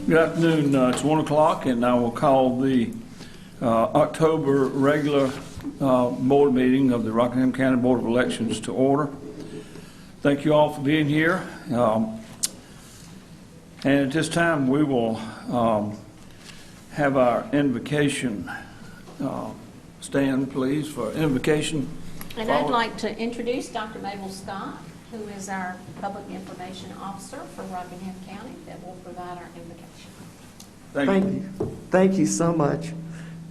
Good afternoon. It's 1 o'clock, and I will call the October regular board meeting of the Rockingham County Board of Elections to order. Thank you all for being here. And at this time, we will have our invocation. Stand, please, for invocation. And I'd like to introduce Dr. Mabel Scott, who is our Public Information Officer for Rockingham County, that will provide our invocation. Thank you. Thank you so much.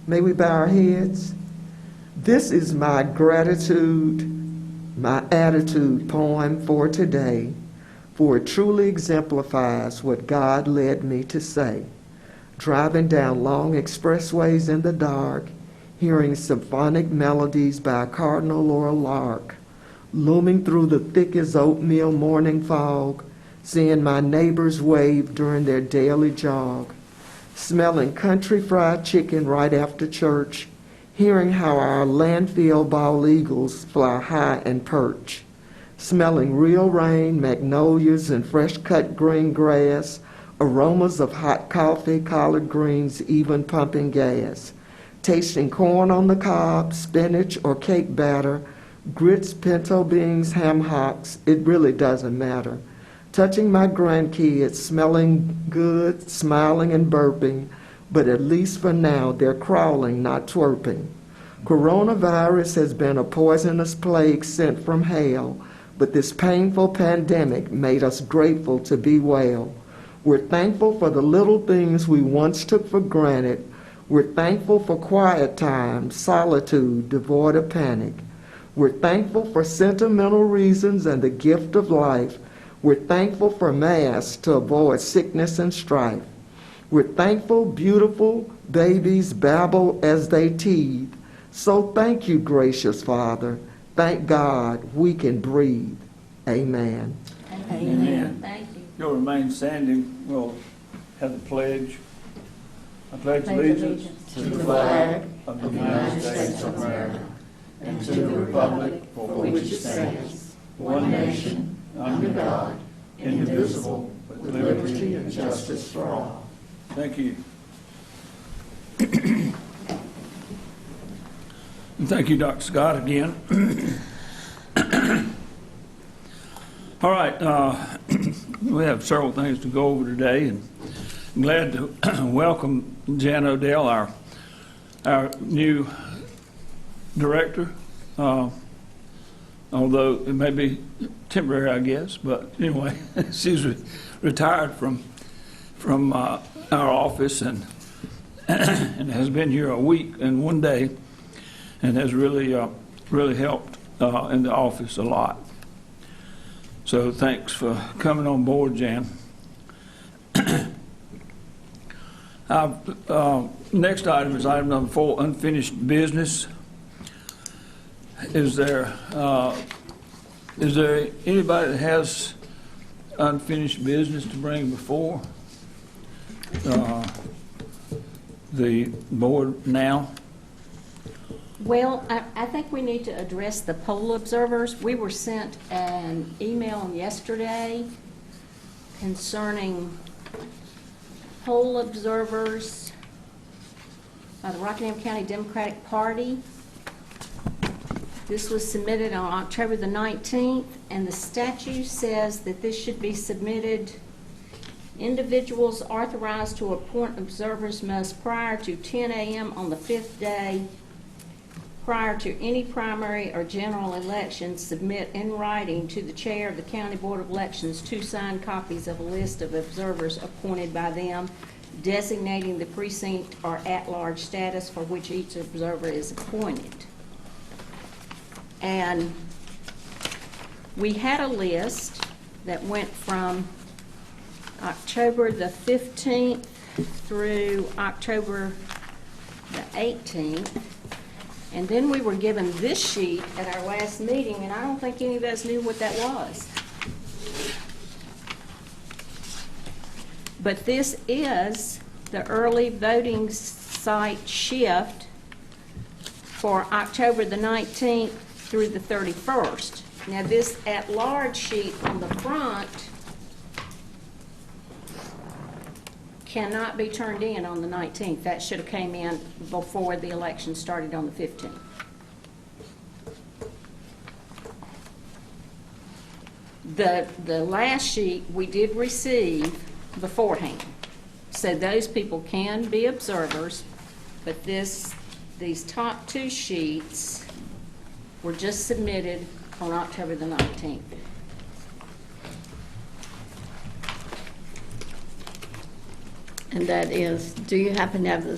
May we bow our heads? This is my gratitude, my attitude poem for today, for it truly exemplifies what God led me to say. Driving down long expressways in the dark, hearing symphonic melodies by a cardinal or a lark, looming through the thick as oatmeal morning fog, seeing my neighbors wave during their daily jog, smelling country fried chicken right after church, hearing how our landfill bald eagles fly high and perch, smelling real rain, magnolias, and fresh-cut green grass, aromas of hot coffee, collard greens, even pumping gas, tasting corn on the cob, spinach or cake batter, grits, pinto beans, ham hocks, it really doesn't matter. Touching my grandkids, smelling good, smiling and burping, but at least for now they're crawling, not twerping. Coronavirus has been a poisonous plague sent from hell, but this painful pandemic made us grateful to be well. We're thankful for the little things we once took for granted. We're thankful for quiet time, solitude, devoid of panic. We're thankful for sentimental reasons and the gift of life. We're thankful for masks to avoid sickness and strife. We're thankful, beautiful babies babble as they teethe. So thank you, gracious Father. Thank God we can breathe. Amen. Amen. Thank you. You'll remain standing. We'll have the pledge. I pledge allegiance to the flag of the United States of America and to the republic for which it stands, one nation, under God, indivisible, with liberty and justice for all. Thank you. And thank you, Dr. Scott, again. All right, we have several things to go over today, and I'm glad to welcome Jan Odell, our new director, although it may be temporary, I guess, but anyway, she's retired from our office and has been here a week and 1 day, and has really helped in the office a lot. So thanks for coming on board, Jan. Next item is item number 4, unfinished business. Is there anybody that has unfinished business to bring before the board now? Well, I think we need to address the poll observers. We were sent an email yesterday concerning poll observers by the Rockingham County Democratic Party. This was submitted on October the 19th, and the statute says that this should be submitted. Individuals authorized to appoint observers must, prior to 10 a.m. on the 5th day, prior to any primary or general election, submit in writing to the chair of the County Board of Elections 2 signed copies of a list of observers appointed by them, designating the precinct or at-large status for which each observer is appointed. And we had a list that went from October the 15th through October the 18th. And then we were given this sheet at our last meeting, and I don't think any of us knew what that was. But this is the early voting site shift for October the 19th through the 31st. Now this at-large sheet on the front cannot be turned in on the 19th. That should have came in before the election started on the 15th. The last sheet we did receive beforehand. So those people can be observers, but these top two sheets were just submitted on October the 19th. And that is, do you happen to have the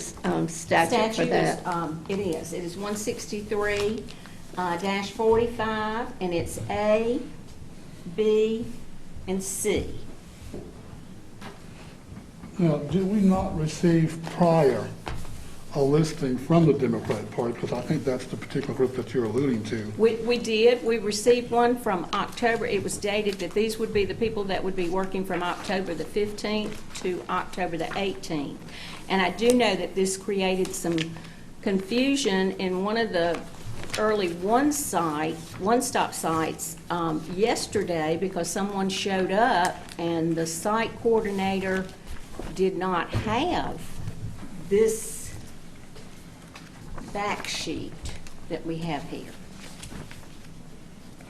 statute for that? It is. It is 163-45, and it's A, B, and C. Now, did we not receive prior a listing from the Democratic Party? Because I think that's the particular group that you're alluding to. We did. We received one from October. It was dated that these would be the people that would be working from October the 15th to October the 18th. And I do know that this created some confusion in one of the early one-stop sites yesterday, because someone showed up and the site coordinator did not have this back sheet that we have here.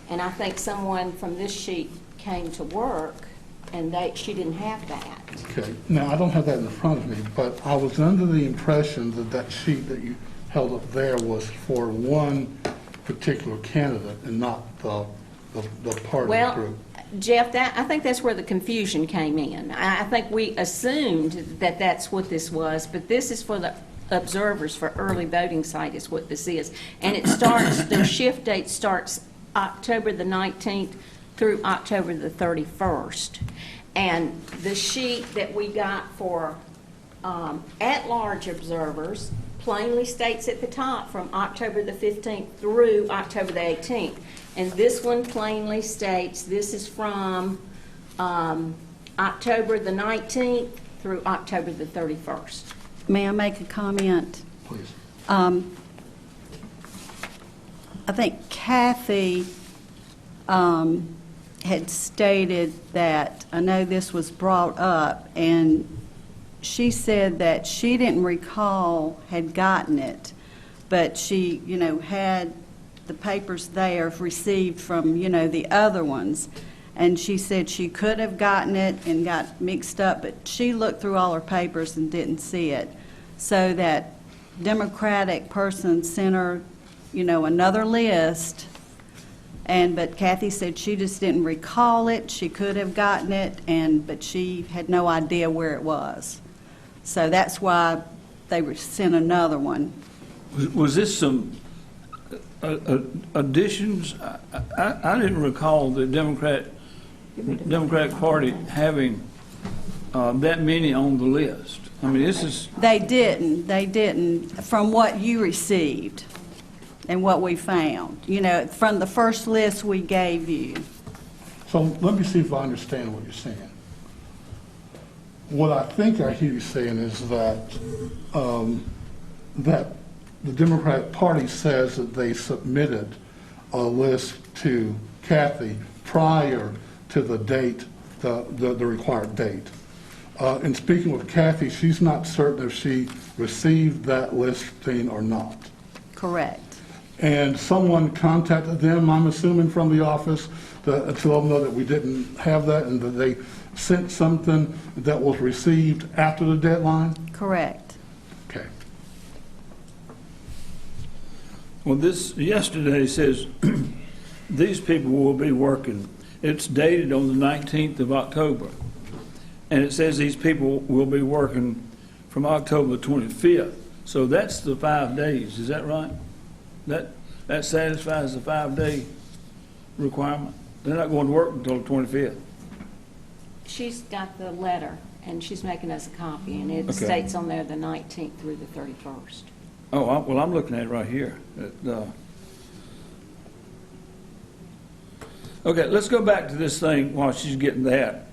And I think someone from this sheet came to work and she didn't have that. Okay. Now, I don't have that in front of me, but I was under the impression that that sheet that you held up there was for one particular candidate and not the party Well, group. Jeff, I think that's where the confusion came in. I think we assumed that that's what this was, but this is for the observers for early voting site is what this is. And it starts, the shift date starts October the 19th through October the 31st. And the sheet that we got for at-large observers plainly states at the top from October the 15th through October the 18th. And this one plainly states this is from October the 19th through October the 31st. May I make a comment? Please. I think Kathy had stated that, I know this was brought up, and she said that she didn't recall had gotten it, but she, had the papers there received from, the other ones. And she said she could have gotten it and got mixed up, but she looked through all her papers and didn't see it. So that Democratic person sent her, another list, but Kathy said she just didn't recall it. She could have gotten it, but she had no idea where it was. So that's why they sent another one. Was this some additions? I didn't recall the Democratic Party having that many on the list. I mean, this is... They didn't, from what you received and what we found, from the first list we gave you. So let me see if I understand what you're saying. What I think I hear you saying is that that the Democratic Party says that they submitted a list to Kathy prior to the date, the required date. In speaking with Kathy, she's not certain if she received that listing or not. Correct. And someone contacted them, I'm assuming from the office, to let them know that we didn't have that and that they sent something that was received after the deadline? Correct. Okay. Well, this yesterday says these people will be working. It's dated on the 19th of October. And it says these people will be working from October 25th. So that's the 5 days. Is that right? That satisfies the 5-day requirement? They're not going to work until the 25th. She's got the letter, and she's making us a copy, and it Okay. states on there the 19th through the 31st. Oh, well, I'm looking at it right here. Okay, let's go back to this thing while she's getting that.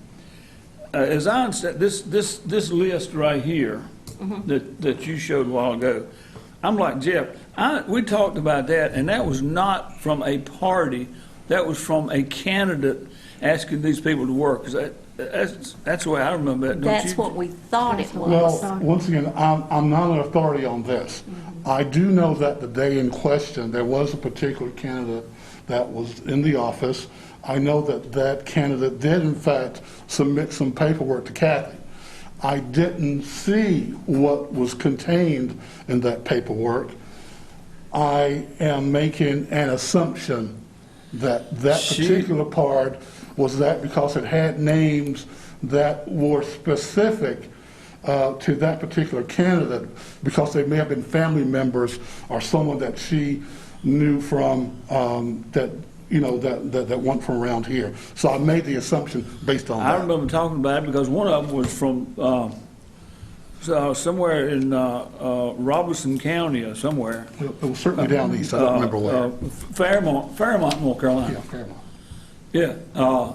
As I understand, this list right here that you showed a while ago, I'm like Jeff. We talked about that, and that was not from a party. That was from a candidate asking these people to work. That's the way I remember it, don't you? That's what we thought it was. Well, once again, I'm not an authority on this. I do know that the day in question, there was a particular candidate that was in the office. I know that that candidate did, in fact, submit some paperwork to Kathy. I didn't see what was contained in that paperwork. I am making an assumption that that particular part was that because it had names that were specific to that particular candidate, because they may have been family members or someone that she knew from that went from around here. So I made the assumption based on that. I remember talking about it because one of them was from somewhere in Robeson County or somewhere. It was certainly down east. I don't remember where. Fairmont, North Carolina. Yeah, Fairmont. Yeah,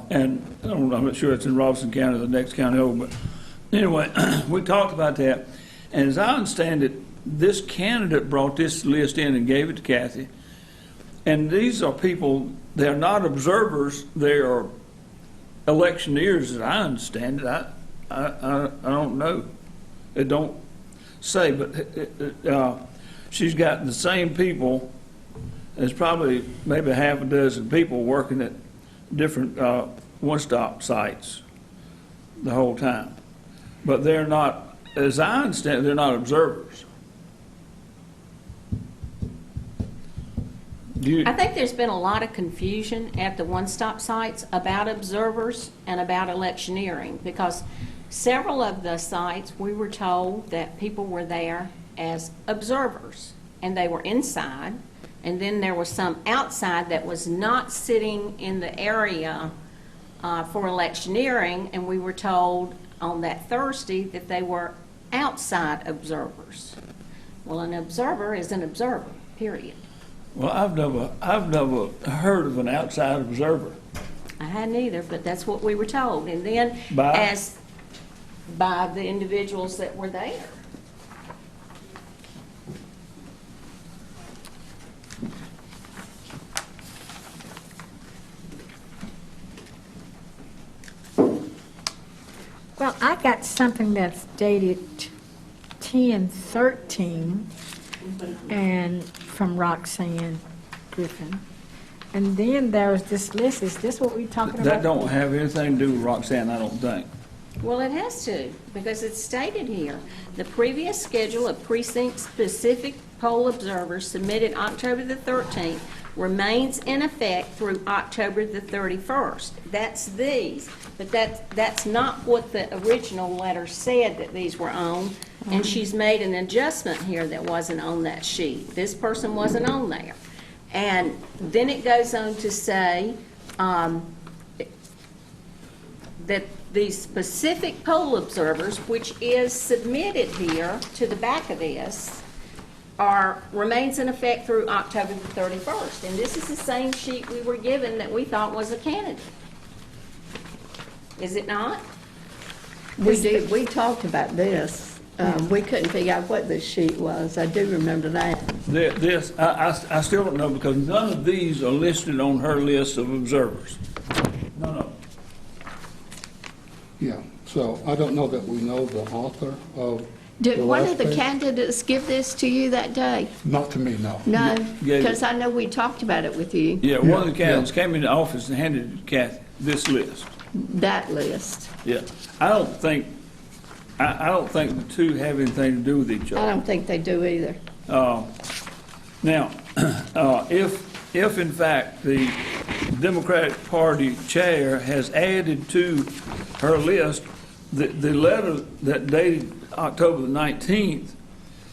and I'm not sure it's in Robeson County, the next county over, but anyway, we talked about that. And as I understand it, this candidate brought this list in and gave it to Kathy. And these are people, they're not observers, they are electioneers, as I understand it. I don't know. It don't say, but she's got the same people. There's probably maybe half a dozen people working at different one-stop sites the whole time. But they're not, as I understand it, they're not observers. I think there's been a lot of confusion at the one-stop sites about observers and about electioneering, because several of the sites, we were told that people were there as observers, and they were inside, and then there was some outside that was not sitting in the area for electioneering, and we were told on that Thursday that they were outside observers. Well, an observer is an observer, period. Well, I've never heard of an outside observer. I hadn't either, but that's what we were told. And then By the individuals that were there. Well, I got something that's dated 10/13 and from Roxanne Griffin. And then there's this list. Is this what we're talking about? That don't have anything to do with Roxanne, I don't think. Well, it has to, because it's stated here. The previous schedule of precinct-specific poll observers submitted October the 13th remains in effect through October the 31st. That's these, but that's not what the original letter said that these were on, and she's made an adjustment here that wasn't on that sheet. This person wasn't on there. And then it goes on to say that the specific poll observers, which is submitted here to the back of this, remains in effect through October the 31st. And this is the same sheet we were given that we thought was a candidate. Is it not? We did, we talked about this. We couldn't figure out what this sheet was. I do remember that. I still don't know, because none of these are listed on her list of observers. None of them. Yeah, so I don't know that we know the author of Did the one last of the page. candidates give this to you that day? Not to me, no. No, Yeah. because I know we talked about it with you, Yeah, one of the Yeah, candidates came in the office and handed it to Kathy, this list. that list. Yeah. I don't think the two have anything to do with each I other. don't think they do either. Now, if in fact the Democratic Party chair has added to her list, the letter that dated October the 19th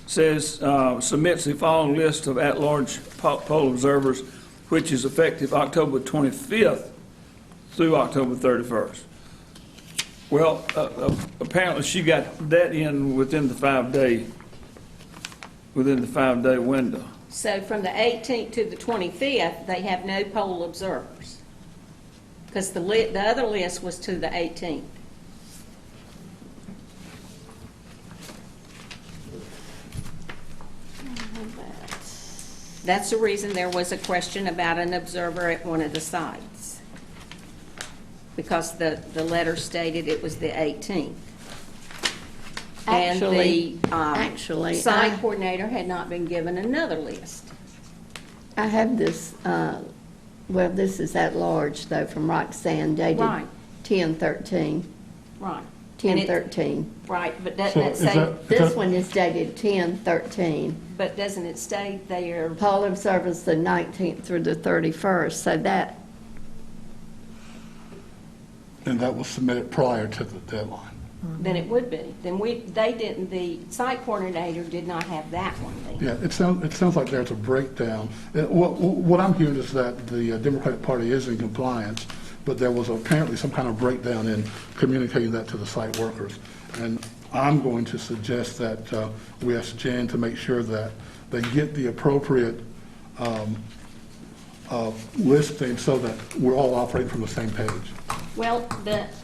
says, submits the following list of at-large poll observers, which is effective October 25th through October 31st. Well, apparently she got that in within the 5-day window. So from the 18th to the 25th, they have no poll observers. Because the other list was to the 18th. That's the reason there was a question about an observer at one of the sites. because the letter stated it was the 18th. Actually, And the site coordinator had not been given another list. I have this, well, this is at large though, from Roxanne dated Right. 10/13. Right. 10/13. Right, but So doesn't it is say, that- This one is dated 10/13. but doesn't it state there, Poll observance the 19th through the 31st, so that, And that was submitted prior to the deadline. then it would be. Then they didn't, the site coordinator did not have that one then. Yeah, it sounds like there's a breakdown. What I'm hearing is that the Democratic Party is in compliance, but there was apparently some kind of breakdown in communicating that to the site workers. And I'm going to suggest that we ask Jan to make sure that they get the appropriate listing so that we're all operating from the same page. Well,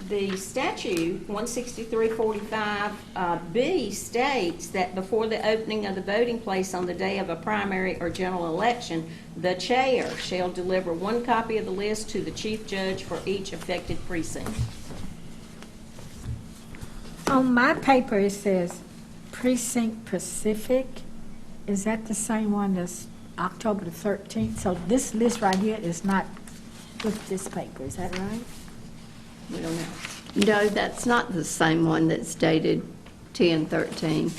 the statute, 16345B, states that before the opening of the voting place on the day of a primary or general election, the chair shall deliver one copy of the list to the chief judge for each affected precinct. On my paper, it says Precinct Pacific. Is that the same one that's October the 13th? So this list right here is not with this paper, is that right? We don't know. no, that's not the same one that's dated 10/13.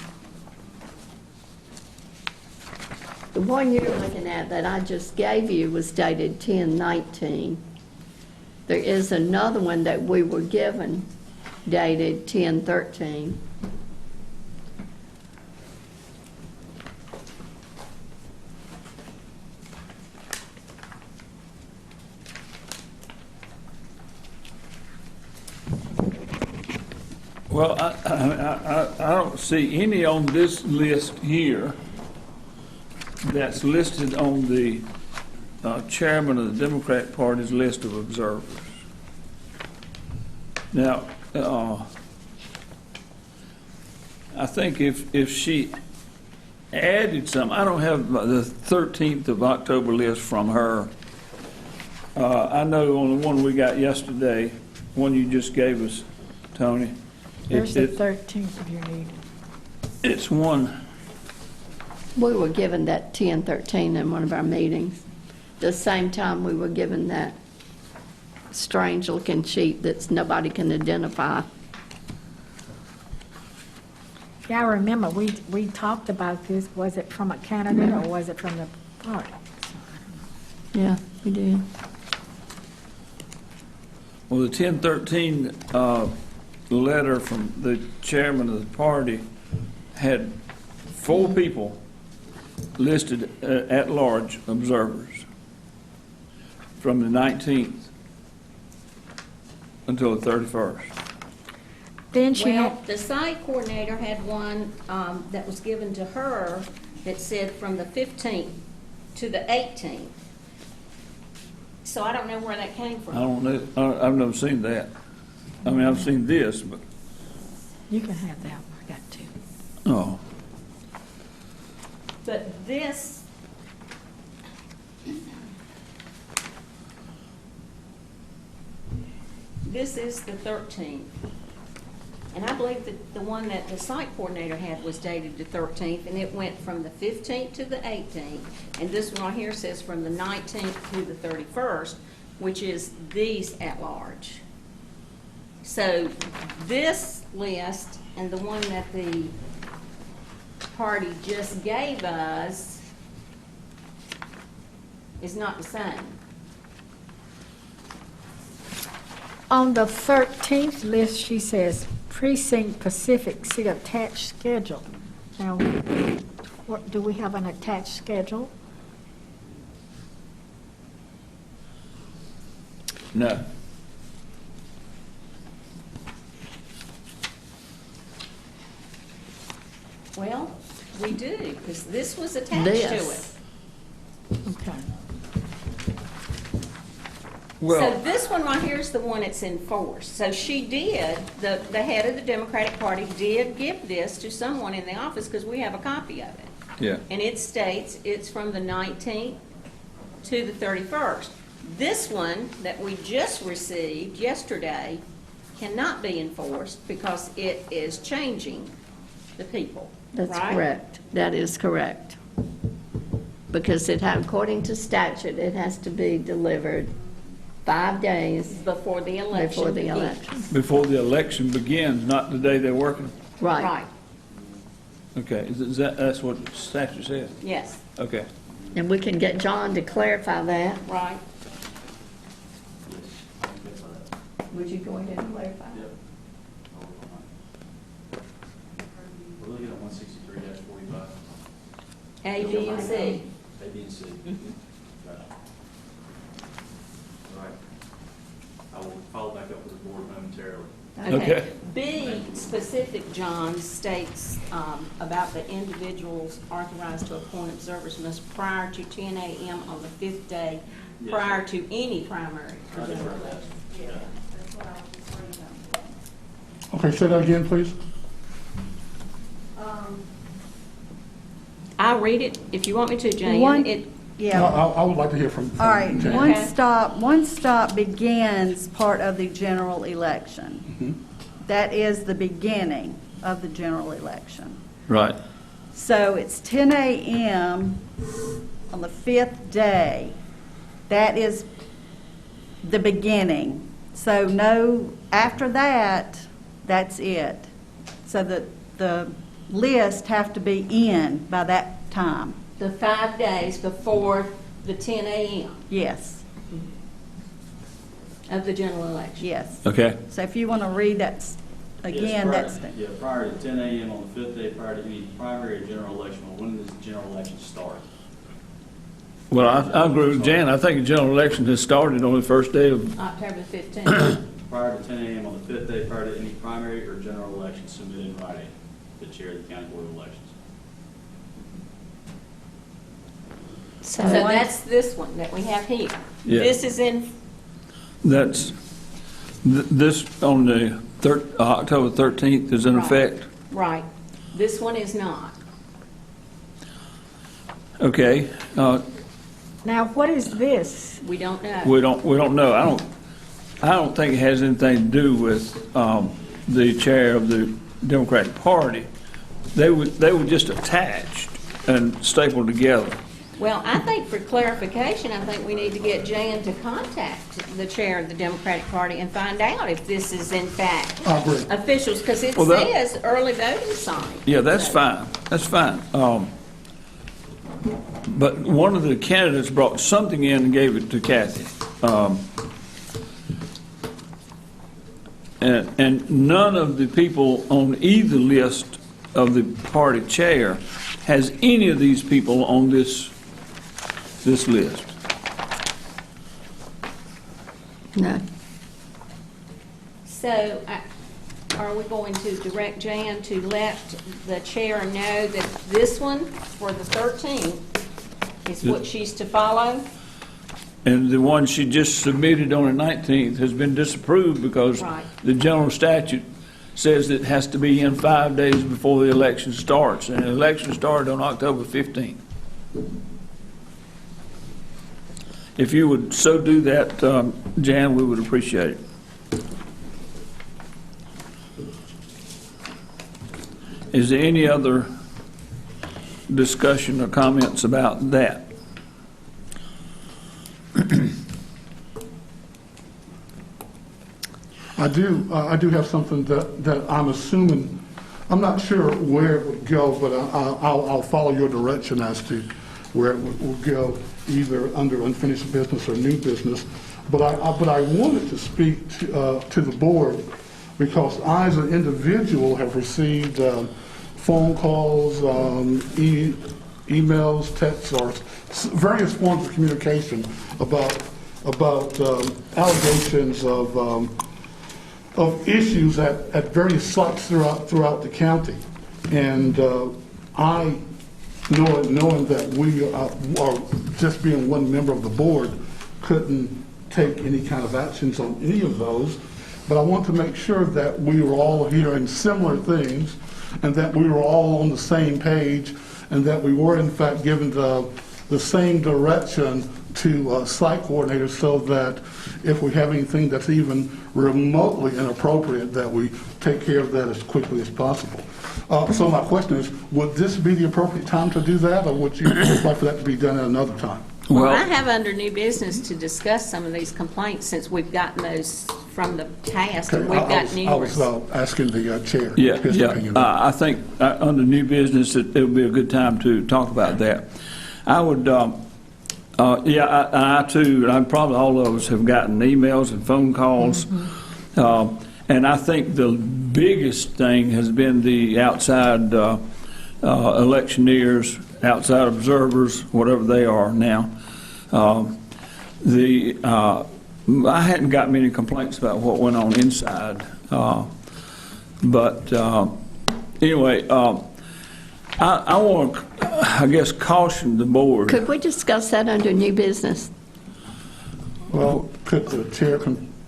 The one you're looking at that I just gave you was dated 10/19. There is another one that we were given dated 10/13. Well, I don't see any on this list here that's listed on the chairman of the Democratic Party's list of observers. Now, I think if she added some, I don't have the 13th of October list from her. I know on the one we got yesterday, one you just gave us, Tony. There's the 13th if you need it. It's one. We were given that 10/13 in one of our meetings. The same time we were given that strange-looking sheet that nobody can identify. Yeah, I remember, we talked about this. Was it from a candidate or was it from the party? Yeah, we did. Well, the 1013 letter from the chairman of the party had 4 people listed at-large observers from the 19th until the 31st. Then she Well, had, the site coordinator had one that was given to her that said from the 15th to the 18th. So I don't know where that came I from. don't know, I've never seen that. I mean, I've seen this, but, you can have that one, I got 2. oh. But this, this is the 13th. And I believe that the one that the site coordinator had was dated the 13th, and it went from the 15th to the 18th. And this one right here says from the 19th to the 31st, which is these at-large. So this list and the one that the party just gave us is not the same. On the 13th list, she says Precinct Pacific, see attached schedule. Now, what, do we have an attached schedule? No. Well, we do, because this was attached to it. This. Okay. So Well, this one right here is the one that's in force. So she did, the head of the Democratic Party did give this to someone in the office, because we have a copy of it. yeah. And it states it's from the 19th to the 31st. This one that we just received yesterday cannot be enforced because it is changing the people, That's right? correct. That is correct. Because according to statute, it has to be delivered 5 days Before the election before the begins. election. Before the election begins, not the day they're working? Right. Okay, that's what the statute says? Yes, Okay. And we can get John to clarify that. right. Would you go ahead and clarify? Yep. We're looking at 163-45, A, B, and C. A, B, and C. Right. All right. I will follow back up with the board momentarily. Okay. B, specific, John, states about the individuals authorized to appoint observers must prior to 10 a.m. on the 5th day, Yes. prior to any primary or I general defer that. election. Yeah. Okay, say that again, please. I'll read it if you want me to, Jane. One- It, No, Yeah. I would like to hear from All right, Jane. one stop begins part of the general election. That is the beginning of the general election. Right. So it's 10 a.m. on the 5th day. That is the beginning. So no, after that, that's it. So the list have to be in by that time. the 5 days before the 10 a.m. Yes, of the general election. yes. Okay. So if you want to read that Yes, again, prior- that's the, Yeah, prior to 10 a.m. on the 5th day, prior to any primary or general election, or when does the general election start? Well, I agree with Jan. I think the general election has started on the first day of, October 15th. Prior to 10 a.m. on the 5th day, prior to any primary or general election submitted in writing to the chair of the county board of elections. So that's this one that we have here. Yeah. This is in, that's, this on the October 13th is in Right. effect? right. This one is not. Okay. Now, what is this? We don't know. We don't know. I don't think it has anything to do with the chair of the Democratic Party. They were just attached and stapled together. Well, I think for clarification, I think we need to get Jan to contact the chair of the Democratic Party and find out if this is in fact I agree. officials, because it Well, that- says early voting sign. Yeah, that's So- fine. That's fine. But one of the candidates brought something in and gave it to Kathy. And none of the people on either list of the party chair has any of these people on this list. No. So are we going to direct Jan to let the chair know that this one for the 13th is what she's to follow? And the one she just submitted on the 19th has been disapproved because Right. the general statute says it has to be in 5 days before the election starts, and the election started on October 15th. If you would so do that, Jan, we would appreciate it. Is there any other discussion or comments about that? I do have something that I'm assuming, I'm not sure where it would go, but I'll follow your direction as to where it will go, either under unfinished business or new business. But I wanted to speak to the board because I, as an individual, have received phone calls, emails, texts, or various forms of communication about allegations of issues at various sites throughout the county. And I, knowing that we are just being one member of the board, couldn't take any kind of actions on any of those. But I want to make sure that we were all hearing similar things and that we were all on the same page and that we were in fact given the same direction to site coordinators so that if we have anything that's even remotely inappropriate, that we take care of that as quickly as possible. So my question is, would this be the appropriate time to do that, or would you like for that to be done at another time? Well, Well- I have under new business to discuss some of these complaints since we've gotten those from the past, and we've got I numerous. was asking the chair Yeah, his yeah. opinion. I think under new business, it would be a good time to talk about that. I would, I too, and probably all of us have gotten emails and phone calls. And I think the biggest thing has been the outside electioneers, outside observers, whatever they are now. I hadn't got many complaints about what went on inside. But anyway, I want to, I guess, caution the board. Could we discuss that under new business? Well, could the chair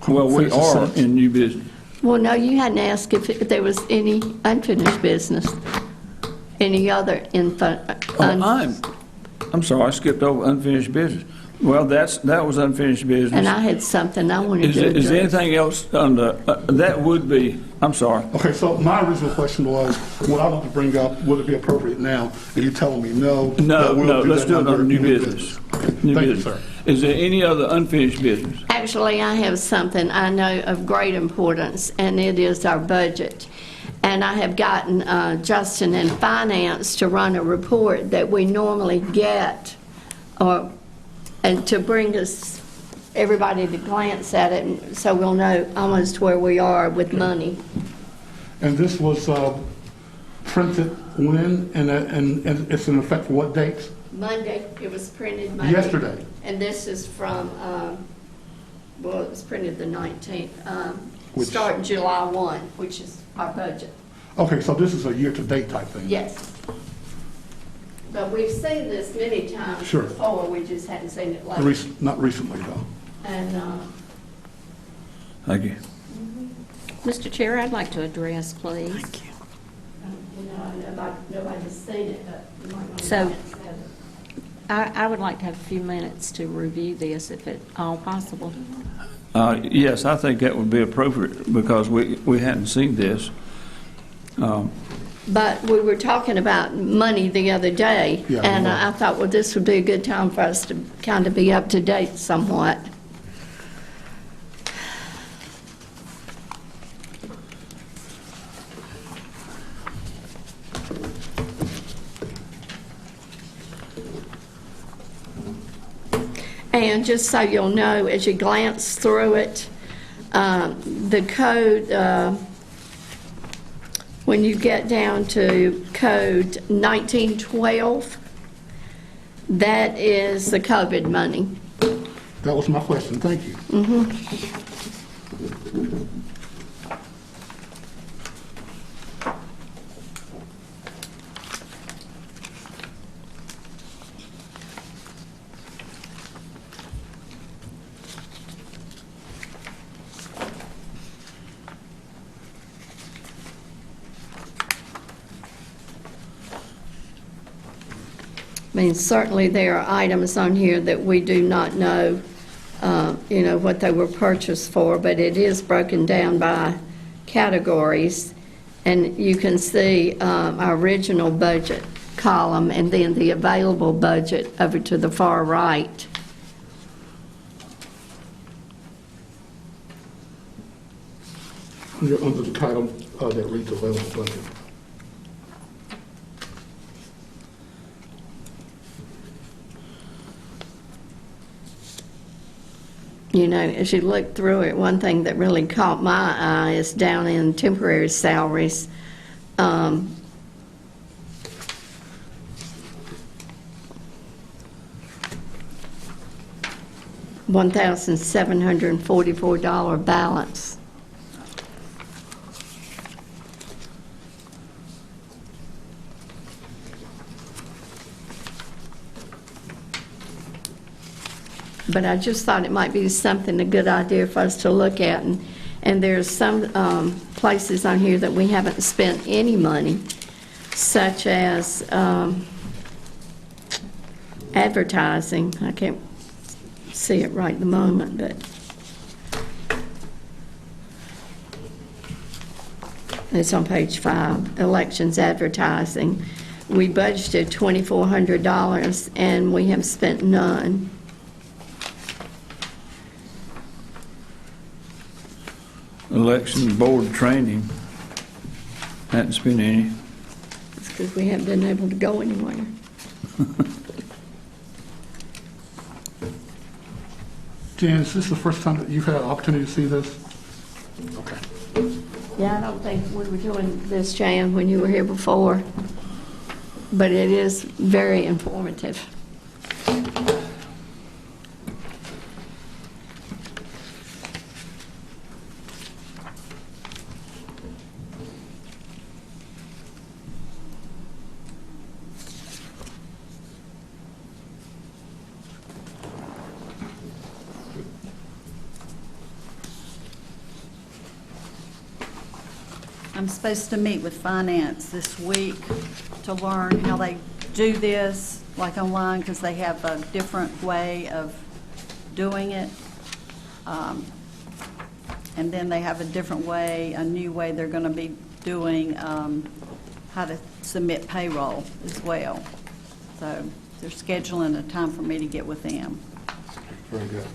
Well, we finish the are sentence? in new business. Well, no, you hadn't asked if there was any unfinished business, any other I'm sorry, I skipped over unfinished business. Well, that was unfinished business. and I had something I wanted to Is there address. anything else under, that would be, I'm sorry. Okay, so my original question was, what I want to bring up, would it be appropriate now? And you're telling me no. No, that we'll no, do let's that do it under new business. New Thank you, business. sir. Is there any other unfinished business? Actually, I have something I know of great importance, and it is our budget. And I have gotten Justin in Finance to run a report that we normally get, and to bring us, everybody to glance at it, and so we'll know almost where we are with money. And this was printed when, and it's in effect for what dates? Monday, it was printed Monday. Yesterday. And this is from, well, it was printed the 19th, Which- starting July 1, which is our budget. Okay, so this is a year-to-date type thing? Yes. But we've seen this many times Sure. before, we just hadn't seen it lately. Not recently, though. And, Thank you. Mr. Chair, I'd like to address, please. nobody's seen it, but you might want to. So- I would like to have a few minutes to review this, if at all possible. Yes, I think that would be appropriate because we hadn't seen this. But we were talking about money the other day, Yeah, and we were. I thought, well, this would be a good time for us to kind of be up to date somewhat. And just so you'll know, as you glance through it, the code, when you get down to code 1912, that is the COVID money. That was my question, thank you. I mean, certainly there are items on here that we do not know, what they were purchased for, but it is broken down by categories. And you can see our original budget column and then the available budget over to the far right. You're under the title that reads available budget. As you look through it, one thing that really caught my eye is down in temporary salaries. $1,744 balance. But I just thought it might be something, a good idea for us to look at. And there's some places on here that we haven't spent any money, such as advertising. I can't see it right at the moment, but it's on page 5, elections advertising. We budgeted $2,400 and we have spent none. Election board training, hadn't spent any. It's because we haven't been able to go anywhere. Jan, is this the first time that you've had an opportunity to see this? Okay. Yeah, I don't think we were doing this, Jan, when you were here before, but it is very informative. I'm supposed to meet with finance this week to learn how they do this, like online, because they have a different way of doing it. And then they have a different way, a new way they're going to be doing how to submit payroll as well. So they're scheduling a time for me to get with them. Very good.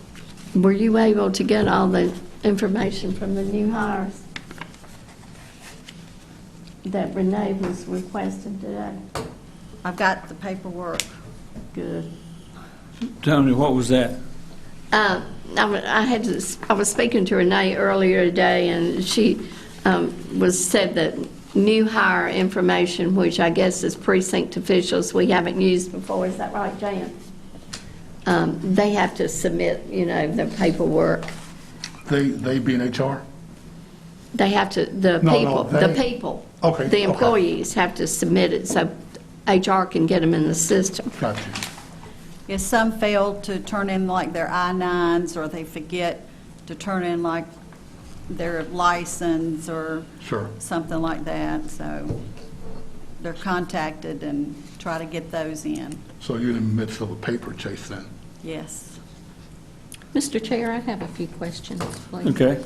Were you able to get all the information from the new hires that Renee was requesting today? I've got the paperwork. Good. Tell me, what was that? I was speaking to Renee earlier today, and she said that new hire information, which I guess is precinct officials we haven't used before. Is that right, Jan? They have to submit, the paperwork. They be in HR? They have to, the people. Okay, The okay. employees have to submit it so HR can get them in the system. Got you. Yes, some fail to turn in like their I-9s, or they forget to turn in like their license or Sure. something like that, so they're contacted and try to get those in. So you're in the midst of a paper chase then? Yes. Mr. Chair, I have a few questions, please. Okay.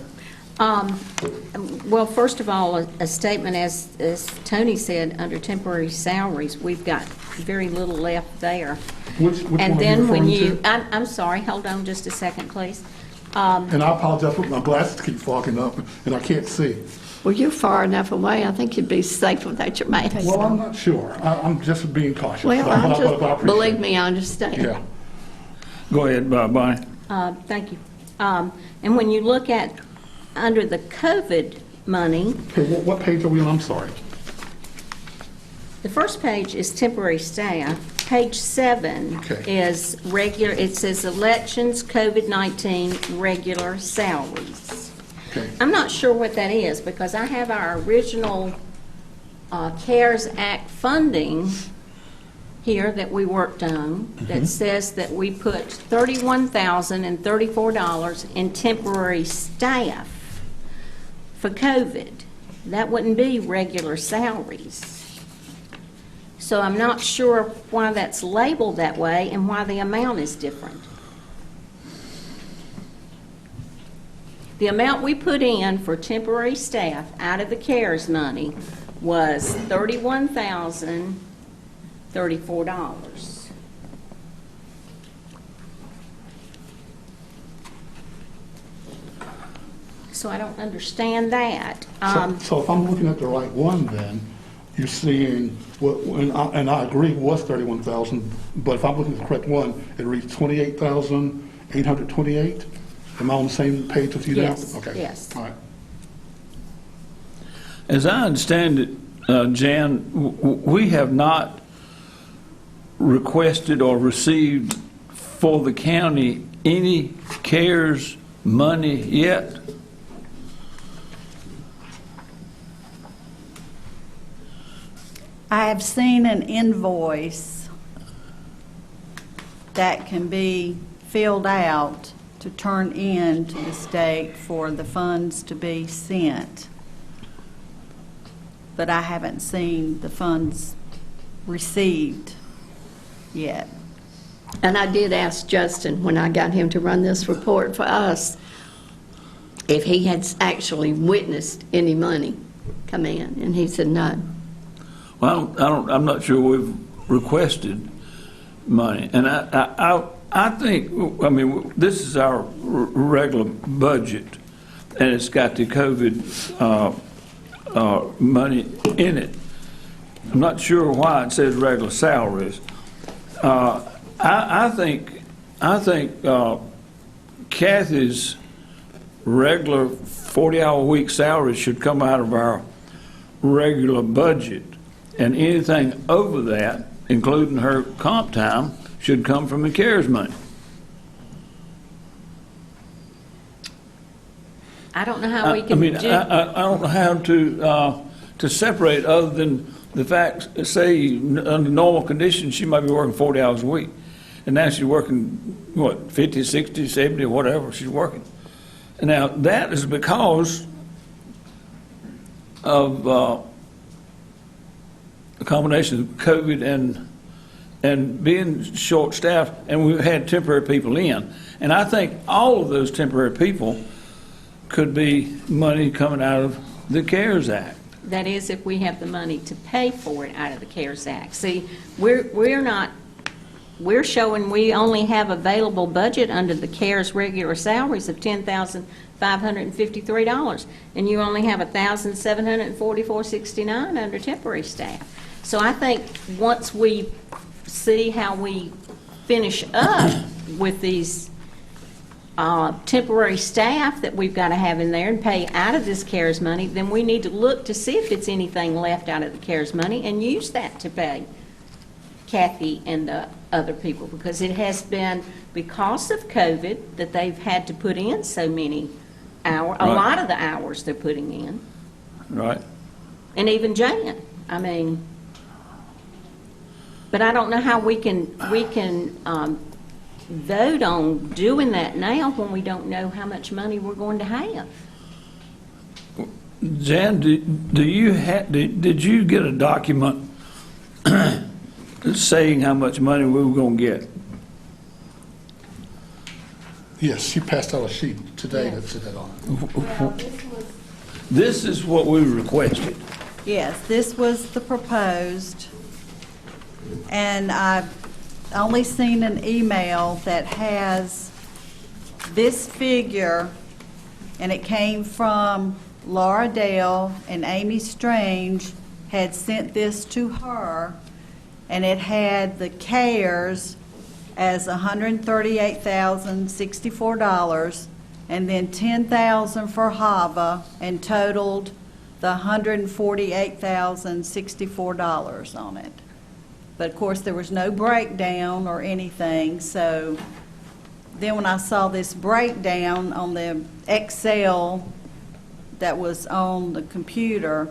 Well, first of all, a statement, as Tony said, under temporary salaries, we've got very little left there. Which one are And you then when referring to? I'm sorry, hold on just a second, please. And I apologize, but my glasses keep fogging up and I can't see. Well, you're far enough away, I think you'd be safe without your mask. Well, I'm not sure. I'm just being cautious. Well, But I appreciate believe it. me, I understand. Yeah. Go ahead, Bonnie. Thank you. And when you look at, under the COVID money, Okay, what page are we on? I'm sorry. the first page is temporary staff. Page 7 Okay. is regular, it says elections, COVID-19, regular salaries. Okay. I'm not sure what that is, because I have our original CARES Act funding here that we worked on that says that we put $31,034 in temporary staff for COVID. That wouldn't be regular salaries. So I'm not sure why that's labeled that way and why the amount is different. The amount we put in for temporary staff out of the CARES money was $31,034. So I don't understand that. So if I'm looking at the right one then, you're seeing, and I agree, it was 31,000, but if I'm looking at the correct one, it reads 28,828? Am I on the same page with you now? Yes, Okay. yes. All right. As I understand it, Jan, we have not requested or received for the county any CARES money yet. I have seen an invoice that can be filled out to turn in to the state for the funds to be sent. But I haven't seen the funds received yet. And I did ask Justin, when I got him to run this report for us, if he had actually witnessed any money come in, and he said no. Well, I'm not sure we've requested money. And I think, I mean, this is our regular budget, and it's got the COVID money in it. I'm not sure why it says regular salaries. I think Kathy's regular 40-hour-a-week salary should come out of our regular budget, and anything over that, including her comp time, should come from the CARES money. I don't know how we I can mean, do. I don't know how to separate, other than the fact, say, under normal conditions, she might be working 40 hours a week. And now she's working, what, 50, 60, 70, whatever she's working. And now, that is because of a combination of COVID and being short-staffed, and we've had temporary people in. And I think all of those temporary people could be money coming out of the CARES Act. That is, if we have the money to pay for it out of the CARES Act. See, we're showing we only have available budget under the CARES regular salaries of $10,553, and you only have $1,744.69 under temporary staff. So I think once we see how we finish up with these temporary staff that we've got to have in there and pay out of this CARES money, then we need to look to see if it's anything left out of the CARES money and use that to pay Kathy and the other people, because it has been because of COVID that they've had to put in so many hours, a Right. lot of the hours they're putting in, Right? and even Jan. I mean, but I don't know how we can vote on doing that now when we don't know how much money we're going to have. Jan, did you get a document saying how much money we were going to get? Yes, she passed out a sheet today that said that on it. This is what we requested. Yes, this was the proposed, and I've only seen an email that has this figure, and it came from Laura Dale, and Amy Strange had sent this to her, and it had the CARES as $138,064, and then $10,000 for HAVA, and totaled the $148,064 on it. But of course, there was no breakdown or anything, so then when I saw this breakdown on the Excel that was on the computer,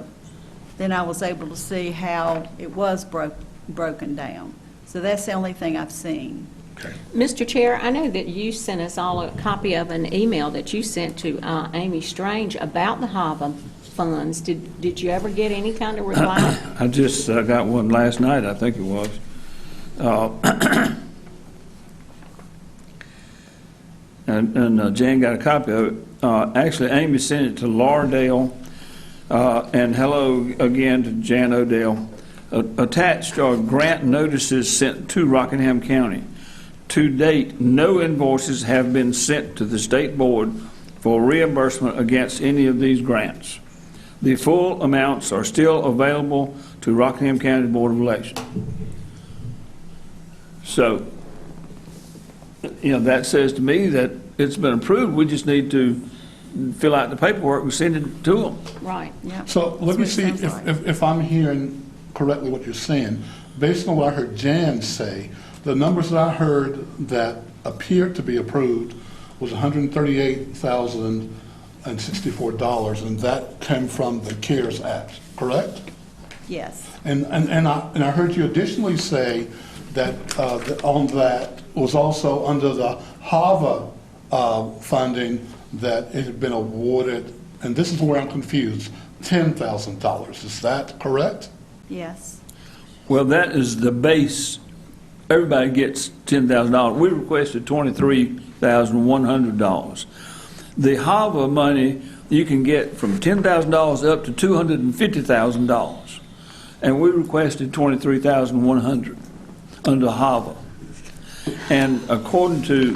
then I was able to see how it was broken down. So that's the only thing I've seen. Okay. Mr. Chair, I know that you sent us all a copy of an email that you sent to Amy Strange about the HAVA funds. Did you ever get any kind of reply? I just got one last night, I think it was. And Jan got a copy of it. Actually, Amy sent it to Laura Dale, and hello again to Jan O'Dell. Attached are grant notices sent to Rockingham County. To date, no invoices have been sent to the state board for reimbursement against any of these grants. The full amounts are still available to Rockingham County Board of Elections. So, that says to me that it's been approved. We just need to fill out the paperwork and send it to them. Right. Yeah. So let me That's see what it sounds like. if I'm hearing correctly what you're saying. Based on what I heard Jan say, the numbers that I heard that appeared to be approved was $138,064, and that came from the CARES Act, correct? Yes. And I heard you additionally say that on that was also under the HAVA funding that it had been awarded, and this is where I'm confused, $10,000. Is that correct? Yes. Well, that is the base everybody gets $10,000. We requested $23,100. The HAVA money, you can get from $10,000 up to $250,000. And we requested $23,100 under HAVA. And according to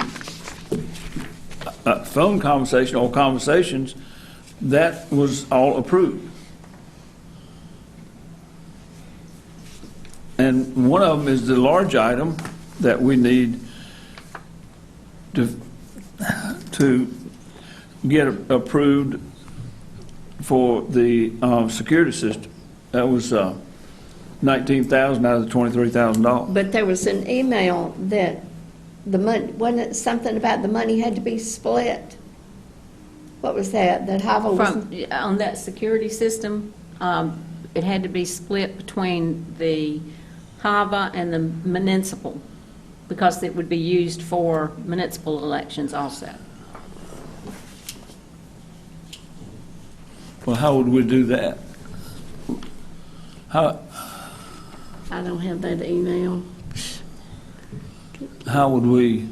phone conversation or conversations, that was all approved. And one of them is the large item that we need to get approved for the security system. That was $19,000 out of the $23,000. But there was an email that the money, wasn't it something about the money had to be split? What was that? That HAVA was, On that security system, it had to be split between the HAVA and the municipal, because it would be used for municipal elections also. Well, how would we do that? I don't have that email. How would we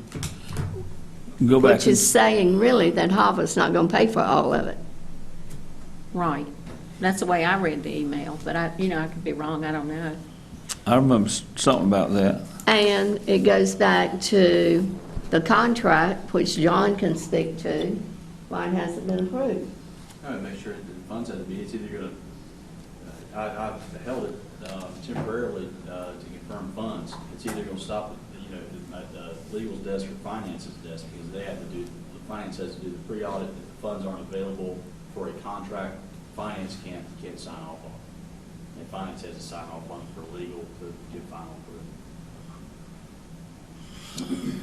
go back? Which is saying really that HAVA's not going to pay for all of it. Right. That's the way I read the email, but I could be wrong, I don't know. I remember something about that. And it goes back to the contract, which John can speak to, why it hasn't been approved. I would make sure that the funds have to be, it's either going to, I've held it temporarily to confirm funds. It's either going to stop at the legal's desk or finance's desk, because they have to do, the finance has to do the pre-audit. If the funds aren't available for a contract, finance can't sign off on it. And finance has to sign off on it for legal to get final approval.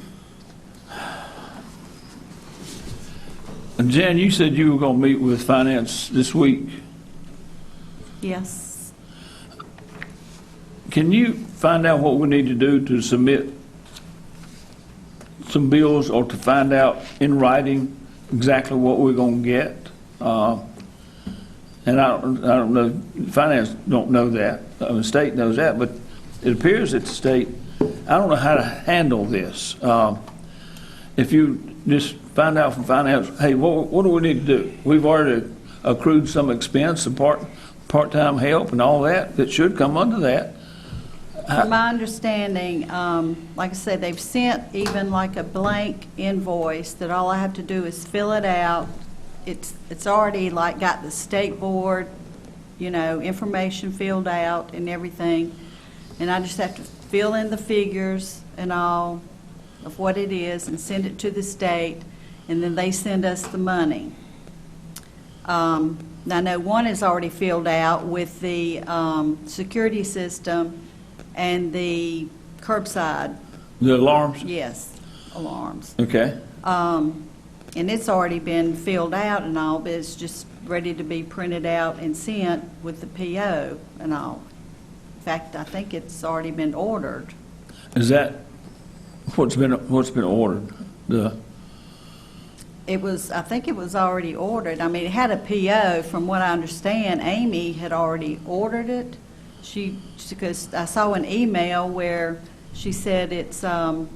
And Jan, you said you were going to meet with finance this week. Yes. Can you find out what we need to do to submit some bills, or to find out in writing exactly what we're going to get? And I don't know, finance don't know that, the state knows that, but it appears that the state, I don't know how to handle this. If you just find out from finance, hey, what do we need to do? We've already accrued some expense, some part-time help and all that should come under that. From my understanding, like I said, they've sent even like a blank invoice that all I have to do is fill it out. It's already like got the state board, information filled out and everything. And I just have to fill in the figures and all of what it is and send it to the state, and then they send us the money. Now, I know one is already filled out with the security system and the curbside. The alarms? Yes, alarms. Okay. And it's already been filled out and all, but it's just ready to be printed out and sent with the PO and all. In fact, I think it's already been ordered. Is that what's been ordered? I think it was already ordered. I mean, it had a PO. From what I understand, Amy had already ordered it. Because I saw an email where she said there's a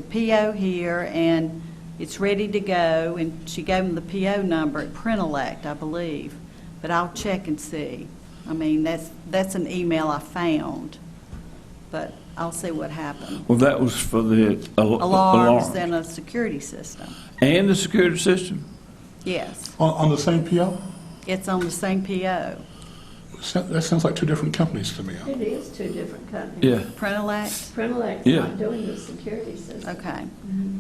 PO here and it's ready to go, and she gave them the PO number at Print-Elect, I believe. But I'll check and see. I mean, that's an email I found, but I'll see what happened. Well, that was for the Alarms and a security system. And the security system? Yes, On the same PO? it's on the same PO. That sounds like two different companies to me. It is two different companies. Yeah. Print-Elect? Print-Elect's Yeah. not doing the security system. Okay.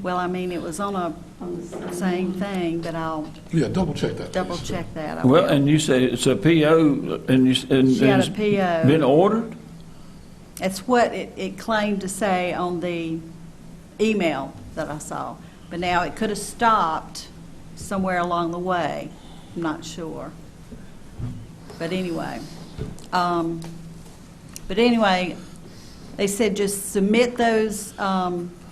Well, I mean, it was on a On the same thing, but I'll Yeah, double check that. double please. check that. I Well, will. and you say it's a PO, and She had it's a PO. been ordered? It's what it claimed to say on the email that I saw. But now it could have stopped somewhere along the way. I'm not sure. But anyway. They said just submit those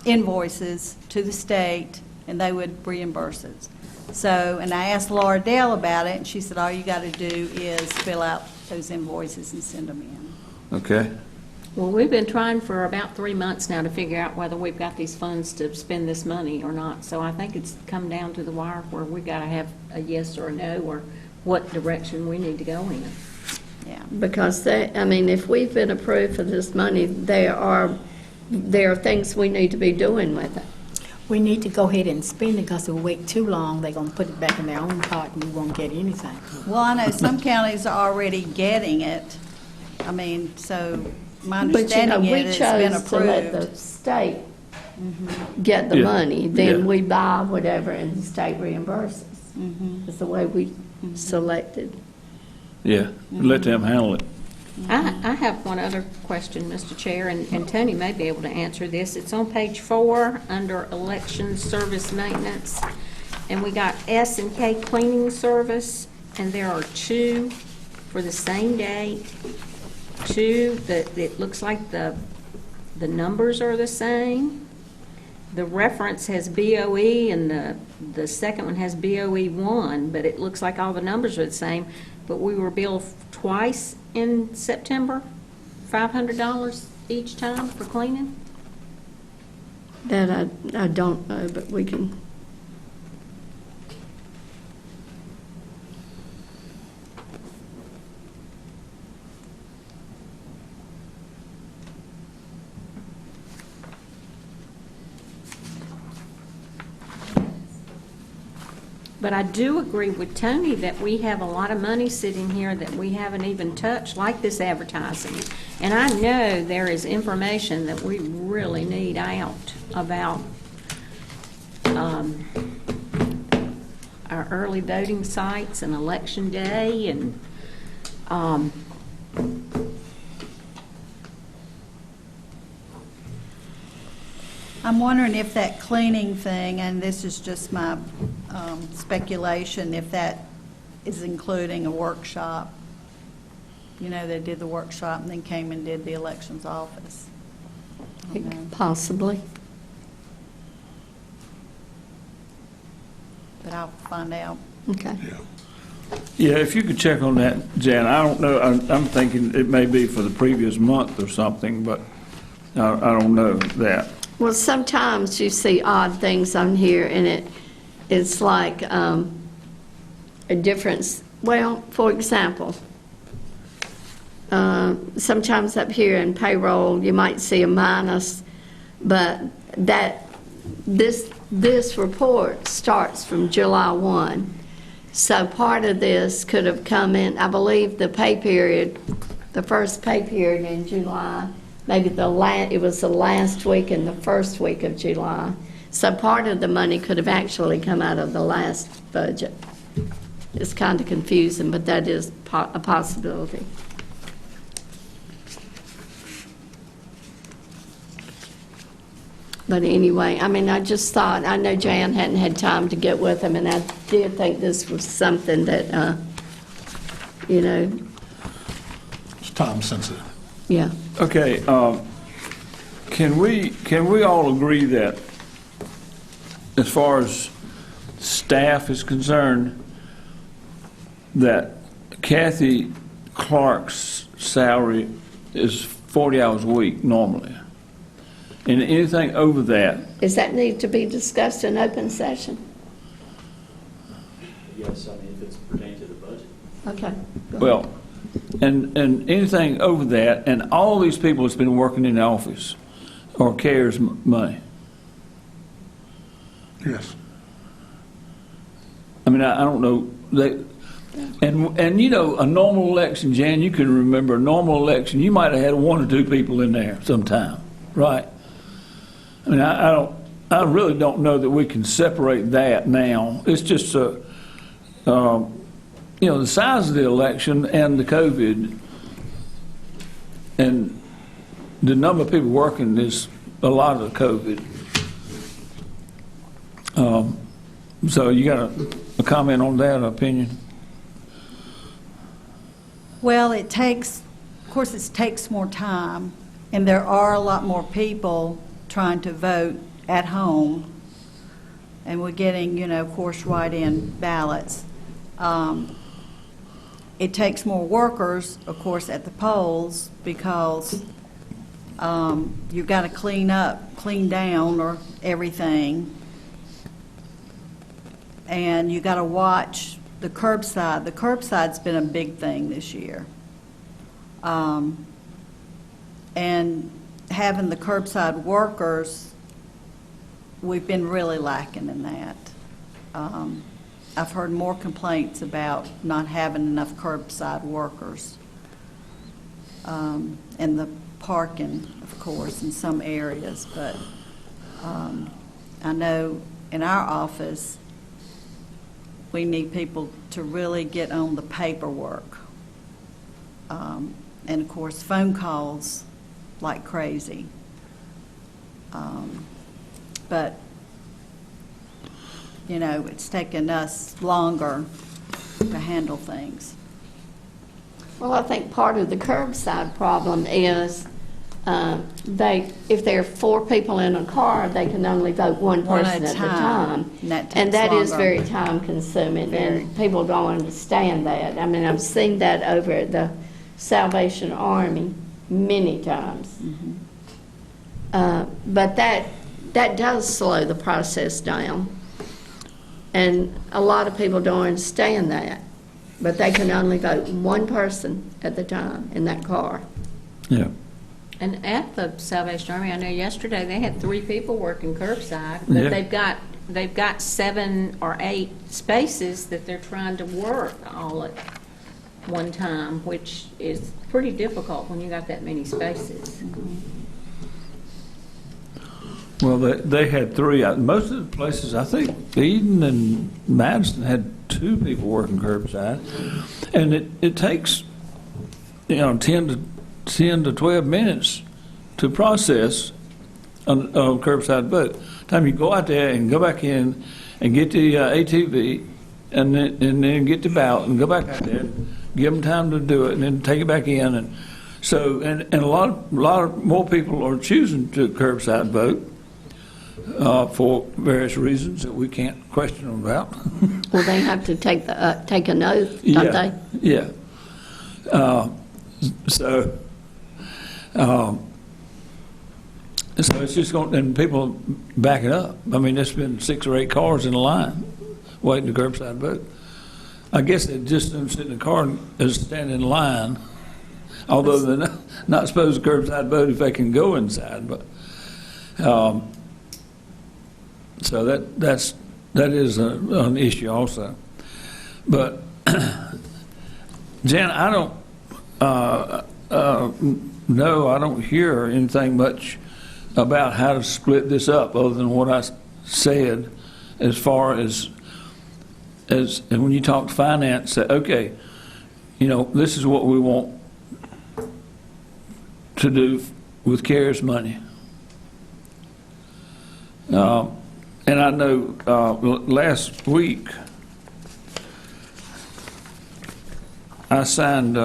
invoices to the state and they would reimburse it. So, and I asked Laura Dale about it, and she said all you got to do is fill out those invoices and send them in. Okay. Well, we've been trying for about 3 months now to figure out whether we've got these funds to spend this money or not. So I think it's come down to the wire where we got to have a yes or a no, or what direction we need to go in. Yeah. Because if we've been approved for this money, there are things we need to be doing with it. We need to go ahead and spend it, because if we wait too long, they're gonna put it back in their own pot and we won't get anything. Well, I know some counties are already getting it. I mean, so my But understanding we is it's been chose to let the approved. state get the Yeah. money, then Yeah. we buy whatever and the state reimburses. Mm-hmm. That's the way we selected. Yeah, let them handle it. I have one other question, Mr. Chair, and Tony may be able to answer this. It's on page 4, under Election Service Maintenance, and we got S&K Cleaning Service, and there are 2 for the same date. 2 that it looks like the numbers are the same. The reference has BOE, and the second one has BOE 1, but it looks like all the numbers are the same. But we were billed twice in September, $500 each time for cleaning. That I don't know, but we can. But I do agree with Tony that we have a lot of money sitting here that we haven't even touched, like this advertising. And I know there is information that we really need out about our early voting sites and election day, and I'm wondering if that cleaning thing, and this is just my speculation, if that is including a workshop. You know, they did the workshop and then came and did the elections office. I don't know. Possibly. But I'll find out. Okay. Yeah, if you could check on that, Jan. I don't know, I'm thinking it may be for the previous month or something, but I don't know that. Well, sometimes you see odd things on here, and it's like a difference. Well, for example, sometimes up here in payroll, you might see a minus, but this report starts from July 1. So part of this could have come in, I believe the pay period, the first pay period in July, maybe it was the last week and the first week of July. So part of the money could have actually come out of the last budget. It's kind of confusing, but that is a possibility. But anyway, I just thought, I know Jan hadn't had time to get with him, and I did think this was something that, It's time sensitive. yeah. Okay, can we all agree that as far as staff is concerned, that Kathy Clark's salary is 40 hours a week normally? And anything over that, Does that need to be discussed in open session? Yes, if it's pertaining to the budget. Okay. well, and anything over that, and all these people that's been working in the office or CARES money. Yes. I mean, I don't know, and a normal election, Jan, you can remember a normal election, you might have had 1 or 2 people in there sometime, right? I mean, I really don't know that we can separate that now. It's just, the size of the election and the COVID and the number of people working is a lot of the COVID. So you got a comment on that, opinion? Well, it takes more time, and there are a lot more people trying to vote at home, and we're getting, of course, write-in ballots. It takes more workers, of course, at the polls, because You've got to clean down or everything. And you got to watch the curbside. The curbside's been a big thing this year. And having the curbside workers, we've been really lacking in that. I've heard more complaints about not having enough curbside workers. And the parking, of course, in some areas, but I know in our office, we need people to really get on the paperwork. And of course, phone calls like crazy. But, you know, it's taken us longer to handle things. Well, I think part of the curbside problem is if there are 4 people in a car, they can only vote one One person at a time. And that is takes very longer. time consuming, Very. and people don't understand that. I mean, I've seen that over at the Salvation Army many times. But that does slow the process down. And a lot of people don't understand that. But they can only vote one person at the time in that car. Yeah. And at the Salvation Army, I know yesterday they had 3 people working curbside, but Yeah. they've got 7 or 8 spaces that they're trying to work all at one time, which is pretty difficult when you got that many spaces. Well, they had 3. Most of the places, I think Eden and Madison had 2 people working curbside. And it takes, 10 to 12 minutes to process a curbside vote. Time you go out there and go back in and get the ATV and then get the ballot and go back out there, give them time to do it, and then take it back in. And so, and a lot more people are choosing to curbside vote for various reasons that we can't question them about. Well, they have to take an oath, don't they? Yeah. So it's just going, and people backing up. I mean, there's been 6 or 8 cars in a line waiting to curbside vote. I guess they just don't sit in the car and stand in line, although they're not supposed to curbside vote if they can go inside. But so that is an issue also. But Jan, I don't know, I don't hear anything much about how to split this up other than what I said as far as and when you talk finance, say, okay, this is what we want to do with CARES money. And I know last week I signed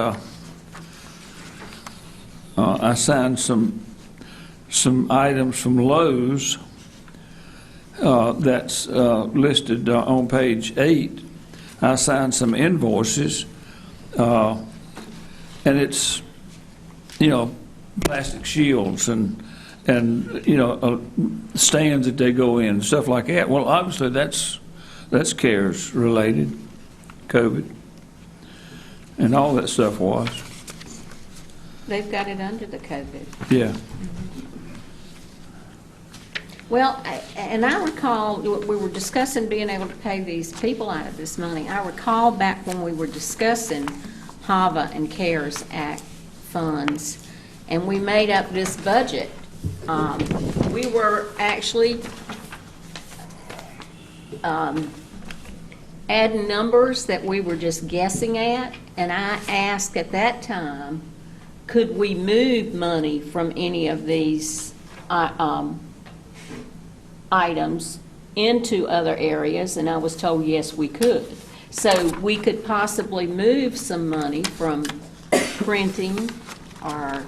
some items from Lowe's that's listed on page 8. I signed some invoices, and it's plastic shields and stands that they go in, stuff like that. Well, obviously that's CARES related, COVID, and all that stuff was. They've got it under the COVID. Yeah. Well, and I recall, we were discussing being able to pay these people out of this money. I recall back when we were discussing HAVA and CARES Act funds, and we made up this budget. We were actually adding numbers that we were just guessing at, and I asked at that time, could we move money from any of these items into other areas, and I was told yes, we could. So we could possibly move some money from printing or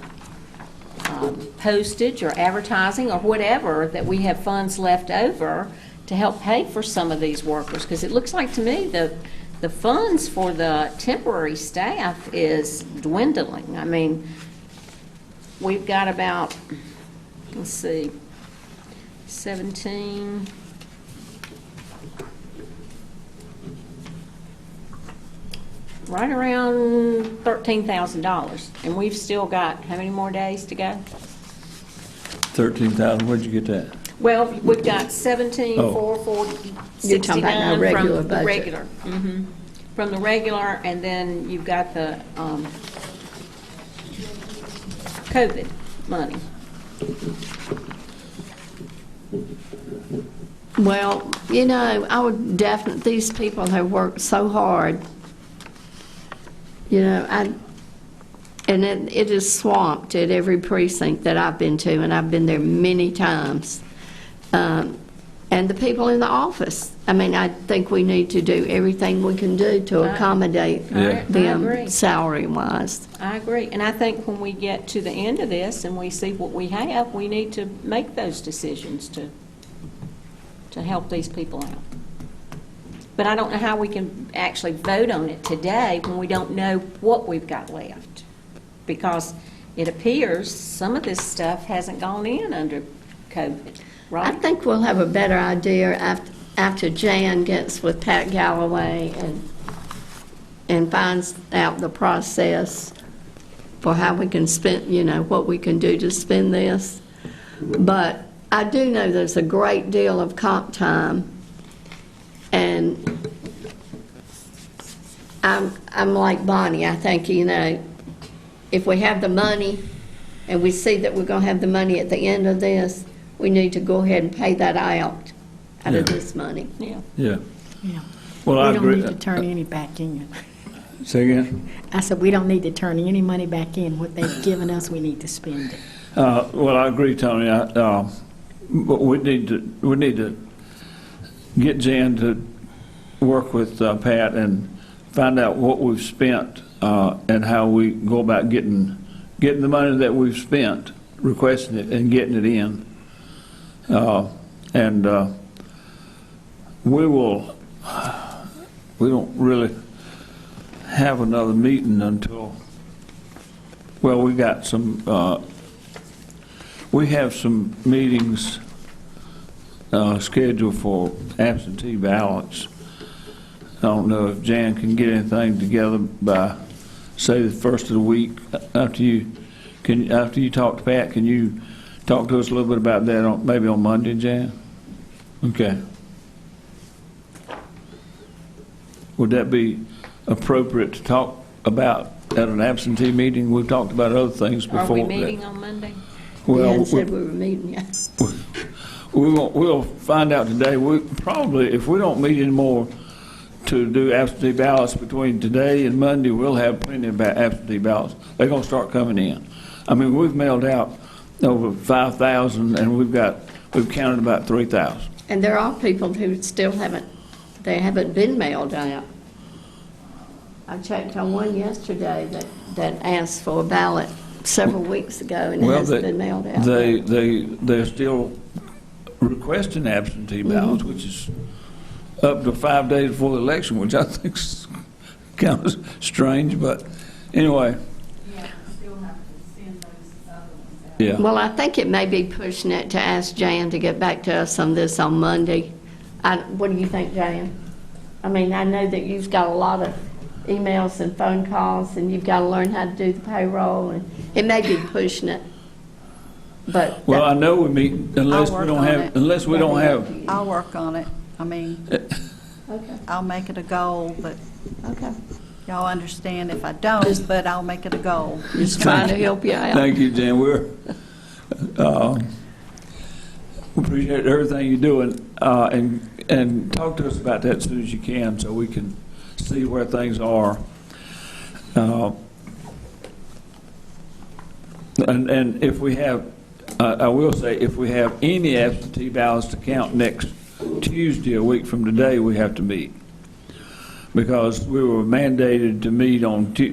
postage or advertising or whatever that we have funds left over to help pay for some of these workers, because it looks like to me the funds for the temporary staff is dwindling. I mean, we've got about, let's see, 17, right around $13,000. And we've still got, how many more days to go? 13,000, where'd you get that? Well, we've got 17, Oh. 469 You're talking about our regular from the budget. regular. From the regular, and then you've got the COVID money. Well, you know, I would definitely, these people have worked so hard. You know, and it is swamped at every precinct that I've been to, and I've been there many times. And the people in the office. I mean, I think we need to do everything we can do to accommodate Yeah. I agree. them salary-wise. I agree, and I think when we get to the end of this and we see what we have, we need to make those decisions to help these people out. But I don't know how we can actually vote on it today when we don't know what we've got left. Because it appears some of this stuff hasn't gone in under COVID, I right? think we'll have a better idea after Jan gets with Pat Galloway and finds out the process for how we can spend, you know, what we can do to spend this. But I do know there's a great deal of comp time, and I'm like Bonnie. I think, you know, if we have the money and we see that we're going to have the money at the end of this, we need to go ahead and pay that out of Yeah. this money. Yeah. Yeah. Yeah. Well, I We don't agree. need to turn any back in. Say again? I said, we don't need to turn any money back in. What they've given us, we need to spend it. Well, I agree, Tony. But we need to get Jan to work with Pat and find out what we've spent and how we go about getting the money that we've spent, requesting it and getting it in. We don't really have another meeting until, well, we got some, we have some meetings scheduled for absentee ballots. I don't know if Jan can get anything together by, say, the first of the week. After you talk to Pat, can you talk to us a little bit about that, maybe on Monday, Jan? Okay. Would that be appropriate to talk about at an absentee meeting? We've talked about other things before. Are we meeting on Monday? Well, Jan said we were meeting, yes. we'll find out today. We probably, if we don't meet anymore to do absentee ballots between today and Monday, we'll have plenty of absentee ballots. They're going to start coming in. I mean, we've mailed out over 5,000, and we've counted about 3,000. And there are people who still haven't been mailed out. I checked on one yesterday that asked for a ballot several weeks ago, and it hasn't been mailed out. They're still requesting absentee ballots, which is up to 5 days before the election, which I think is kind of strange, but anyway. Yeah, still have to send those other ones out. Yeah. Well, I think it may be pushing it to ask Jan to get back to us on this on Monday. What do you think, Jan? I mean, I know that you've got a lot of emails and phone calls, and you've got to learn how to do the payroll, and it may be pushing it. But Well, I know we meet unless I'll we work don't on have, it. unless we don't have, I'll work on it. I mean, okay, I'll make it a goal, but okay. y'all understand if I don't, but I'll make it a goal. Just trying to help you out. thank you, Jan. We appreciate everything you're doing, and talk to us about that as soon as you can so we can see where things are. And if we have, I will say, if we have any absentee ballots to count next Tuesday, a week from today, we have to meet. Because we were mandated to meet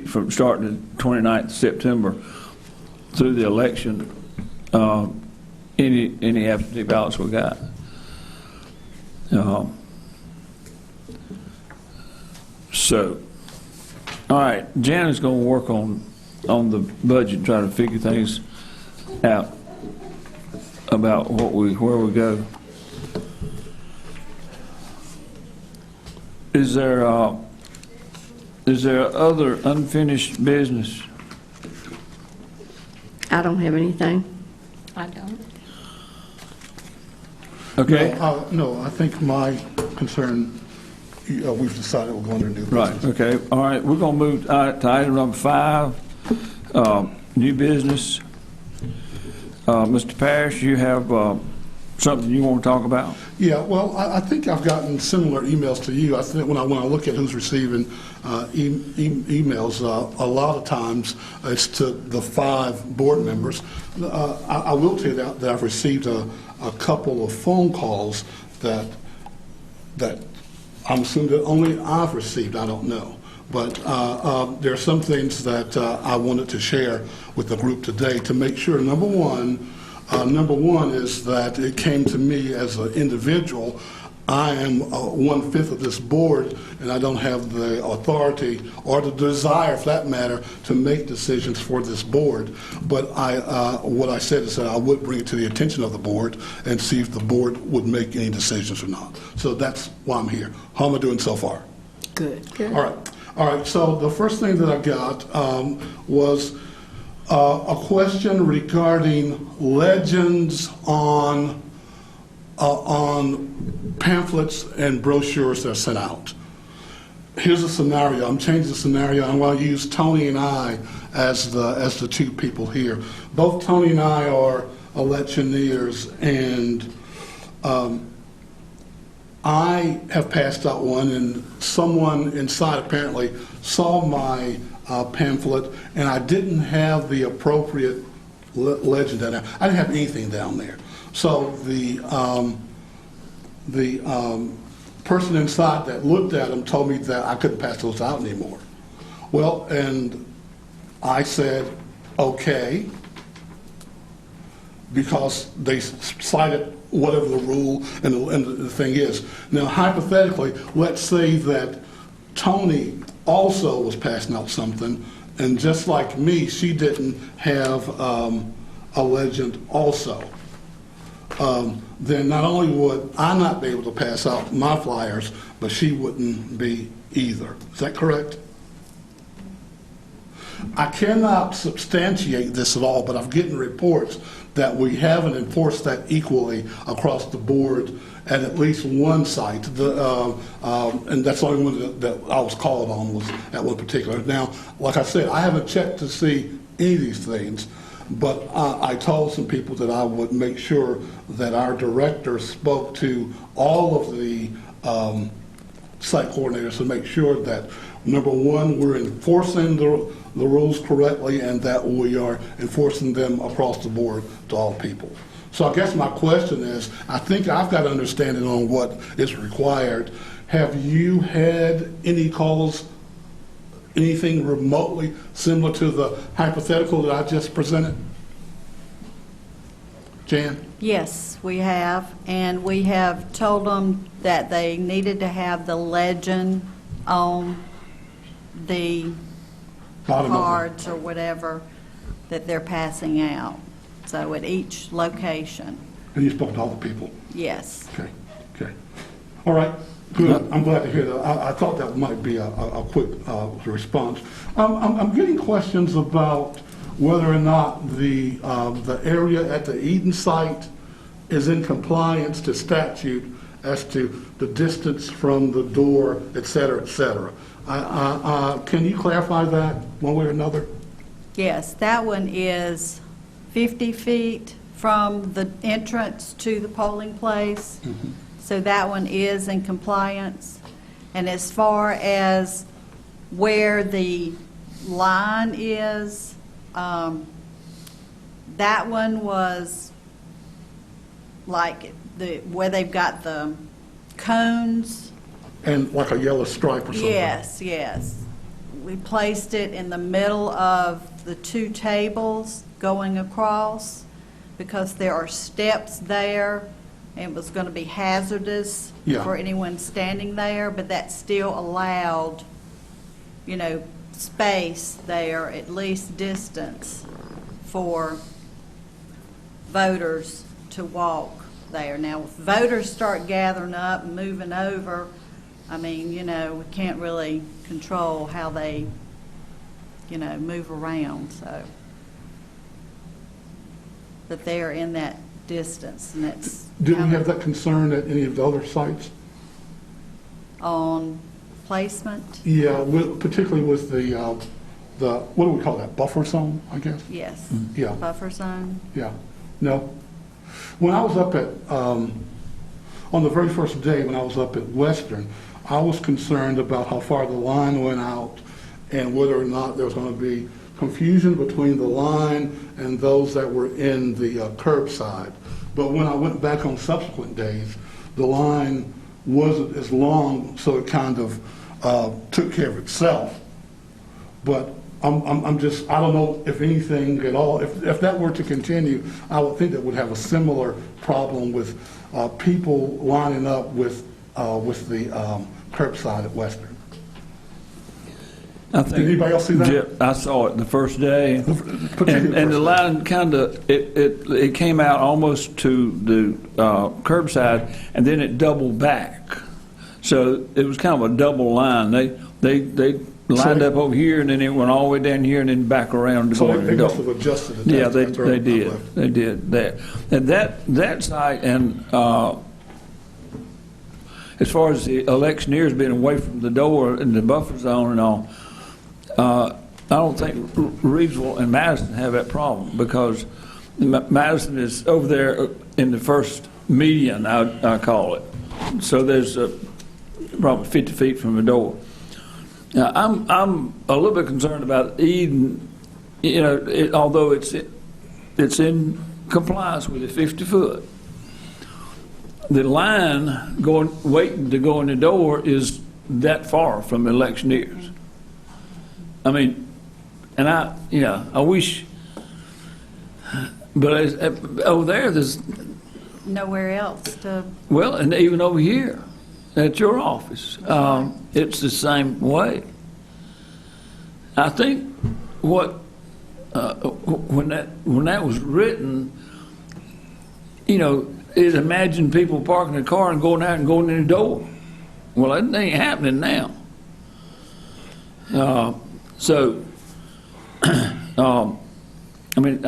from starting the 29th of September through the election, any absentee ballots we got. So, all right, Janet's going to work on the budget, try to figure things out about where we go. Is there other unfinished business? I don't have anything. I don't. Okay. No, I think my concern, we've decided we're going to new Right, business. okay. All right, we're going to move to item number 5, new business. Mr. Parrish, you have something you want to talk about? Yeah, well, I think I've gotten similar emails to you. I think when I look at who's receiving emails, a lot of times it's to the 5 board members. I will tell you that I've received a couple of phone calls that I'm assuming that only I've received. I don't know. But there are some things that I wanted to share with the group today to make sure, number one is that it came to me as an individual. I am 1/5 of this board, and I don't have the authority or the desire, for that matter, to make decisions for this board. But what I said is that I would bring it to the attention of the board and see if the board would make any decisions or not. So that's why I'm here. How am I doing so far? Good. All right, so the first thing that I got was a question regarding legends on pamphlets and brochures that are sent out. Here's a scenario. I'm changing the scenario. I'm going to use Tony and I as the 2 people here. Both Tony and I are electioneers, and I have passed out one, and someone inside apparently saw my pamphlet, and I didn't have the appropriate legend down there. I didn't have anything down there. So the person inside that looked at them told me that I couldn't pass those out anymore. Well, and I said, okay, because they cited whatever the rule and the thing is. Now, hypothetically, let's say that Tony also was passing out something, and just like me, she didn't have a legend also. Then not only would I not be able to pass out my flyers, but she wouldn't be either. Is that correct? I cannot substantiate this at all, but I've gotten reports that we haven't enforced that equally across the board at least one site. And that's the only one that I was called on, was at one particular. Now, like I said, I haven't checked to see any of these things, but I told some people that I would make sure that our director spoke to all of the site coordinators to make sure that, number one, we're enforcing the rules correctly, and that we are enforcing them across the board to all people. So I guess my question is, I think I've got understanding on what is required. Have you had any calls, anything remotely similar to the hypothetical that I just presented? Jan? Yes, we have, and we have told them that they needed to have the legend on the Bottom of it. cards or whatever that they're passing out, so at each location. And you spoke to all the people? Yes. Okay. All right, good. I'm glad to hear that. I thought that might be a quick response. I'm getting questions about whether or not the area at the Eden site is in compliance to statute as to the distance from the door, et cetera, et cetera. Can you clarify that one way or another? Yes, that one is 50 feet from the entrance to the polling place. Mm-hmm. So that one is in compliance. And as far as where the line is, that one was like where they've got the cones. And like a yellow stripe or something? Yes. We placed it in the middle of the 2 tables going across because there are steps there. It was going to be hazardous for anyone standing there, but that still allowed, space there, at least distance for voters to walk there. Now, if voters start gathering up and moving over, I mean, you know, we can't really control how they, you know, move around, so. But they're in that distance, and that's. Didn't we have that concern at any of the other sites? On placement? Yeah, particularly with the, what do we call that, buffer zone, I guess? Yes. Yeah. Buffer zone? Yeah. No? When I was up at, on the very first day when I was up at Western, I was concerned about how far the line went out and whether or not there was going to be confusion between the line and those that were in the curbside. But when I went back on subsequent days, the line wasn't as long, so it kind of took care of itself. But I'm just, I don't know if anything at all, if that were to continue, I would think that would have a similar problem with people lining up with the curbside at Western. I think, Did anybody else see that? Jeff, I saw it the first day, and Particularly the line kind of, it came out almost to the curbside, and then it doubled back. So it was kind of a double line. They lined up over here, and then it went all the way down here, and then back around to So go in they the must door. have adjusted it. Yeah, after they that curb did. left. They did that. And that site, and as far as the electioneers being away from the door and the buffer zone and all, I don't think Reedsville and Madison have that problem, because Madison is over there in the first median, I call it. So there's probably 50 feet from the door. Now, I'm a little bit concerned about Eden, you know, although it's in compliance with the 50 foot. The line waiting to go in the door is that far from electioneers. I mean, and I wish, but over there's Nowhere else to, well, and even over here at your office, it's the same way. I think when that was written, you know, it imagined people parking their car and going out and going in the door. Well, that ain't happening now. So, I mean,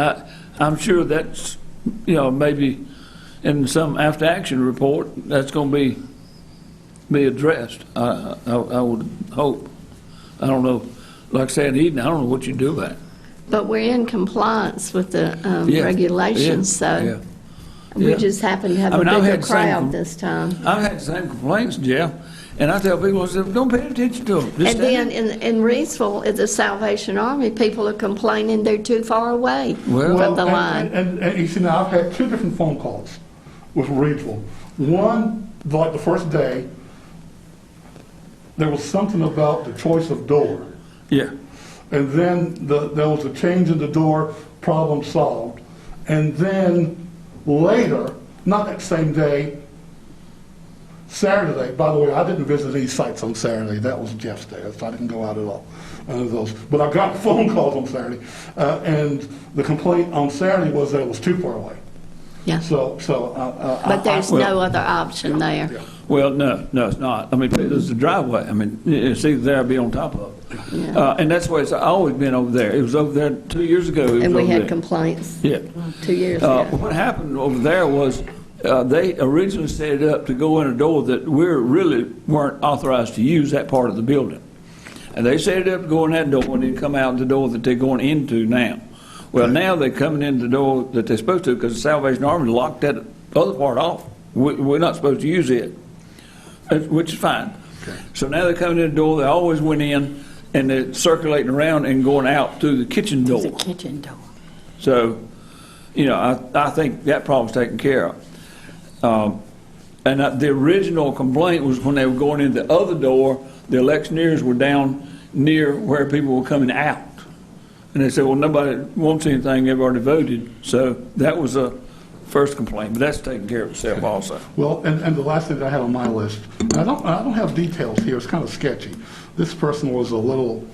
I'm sure that's, you know, maybe in some after-action report, that's going to be addressed. I would hope. I don't know. Like I said, Eden, I don't know what you do about it. But we're in compliance with the Yeah. regulations, Yeah. so Yeah. we Yeah. just happen to have I mean, a I've bigger had the same crowd this time. I've had the same complaints, Jeff, and I tell people, I said, don't pay attention to them. Just And then stand in Reedsville, at the Salvation Army, people are complaining they're too far away Well- from the line. And you see, now I've had two different phone calls with Reedsville. One, like the first day, there was something about the choice of door. Yeah. And then there was a change in the door, problem solved. And then later, not that same day, Saturday, by the way, I didn't visit any sites on Saturday. That was Jeff's day, so I didn't go out at all. Those. But I got phone calls on Saturday. And the complaint on Saturday was that it was too far away. Yeah. But there's no other option there. Yeah. Well, no, it's not. I mean, there's the driveway. I mean, it's either there or be on top of it. Yeah. And that's why it's always been over there. It was over there 2 years ago. It was And we over had there. complaints Yeah. 2 years ago. What happened over there was they originally set it up to go in a door that we really weren't authorized to use that part of the building. And they set it up to go in that door and then come out the door that they're going into now. Well, now they're coming in the door that they're supposed to, because the Salvation Army locked that other part off. We're not supposed to use it, which is fine. Okay. So now they're coming in the door, they always went in, and they're circulating around and going out through the kitchen door. the kitchen door. So, you know, I think that problem's taken care of. And the original complaint was when they were going in the other door, the electioneers were down near where people were coming out. And they said, well, nobody wants anything, they've already voted. So that was a first complaint, but that's taken care of itself also. Well, and the last thing that I had on my list, and I don't have details here, it's kind of sketchy. This person was a little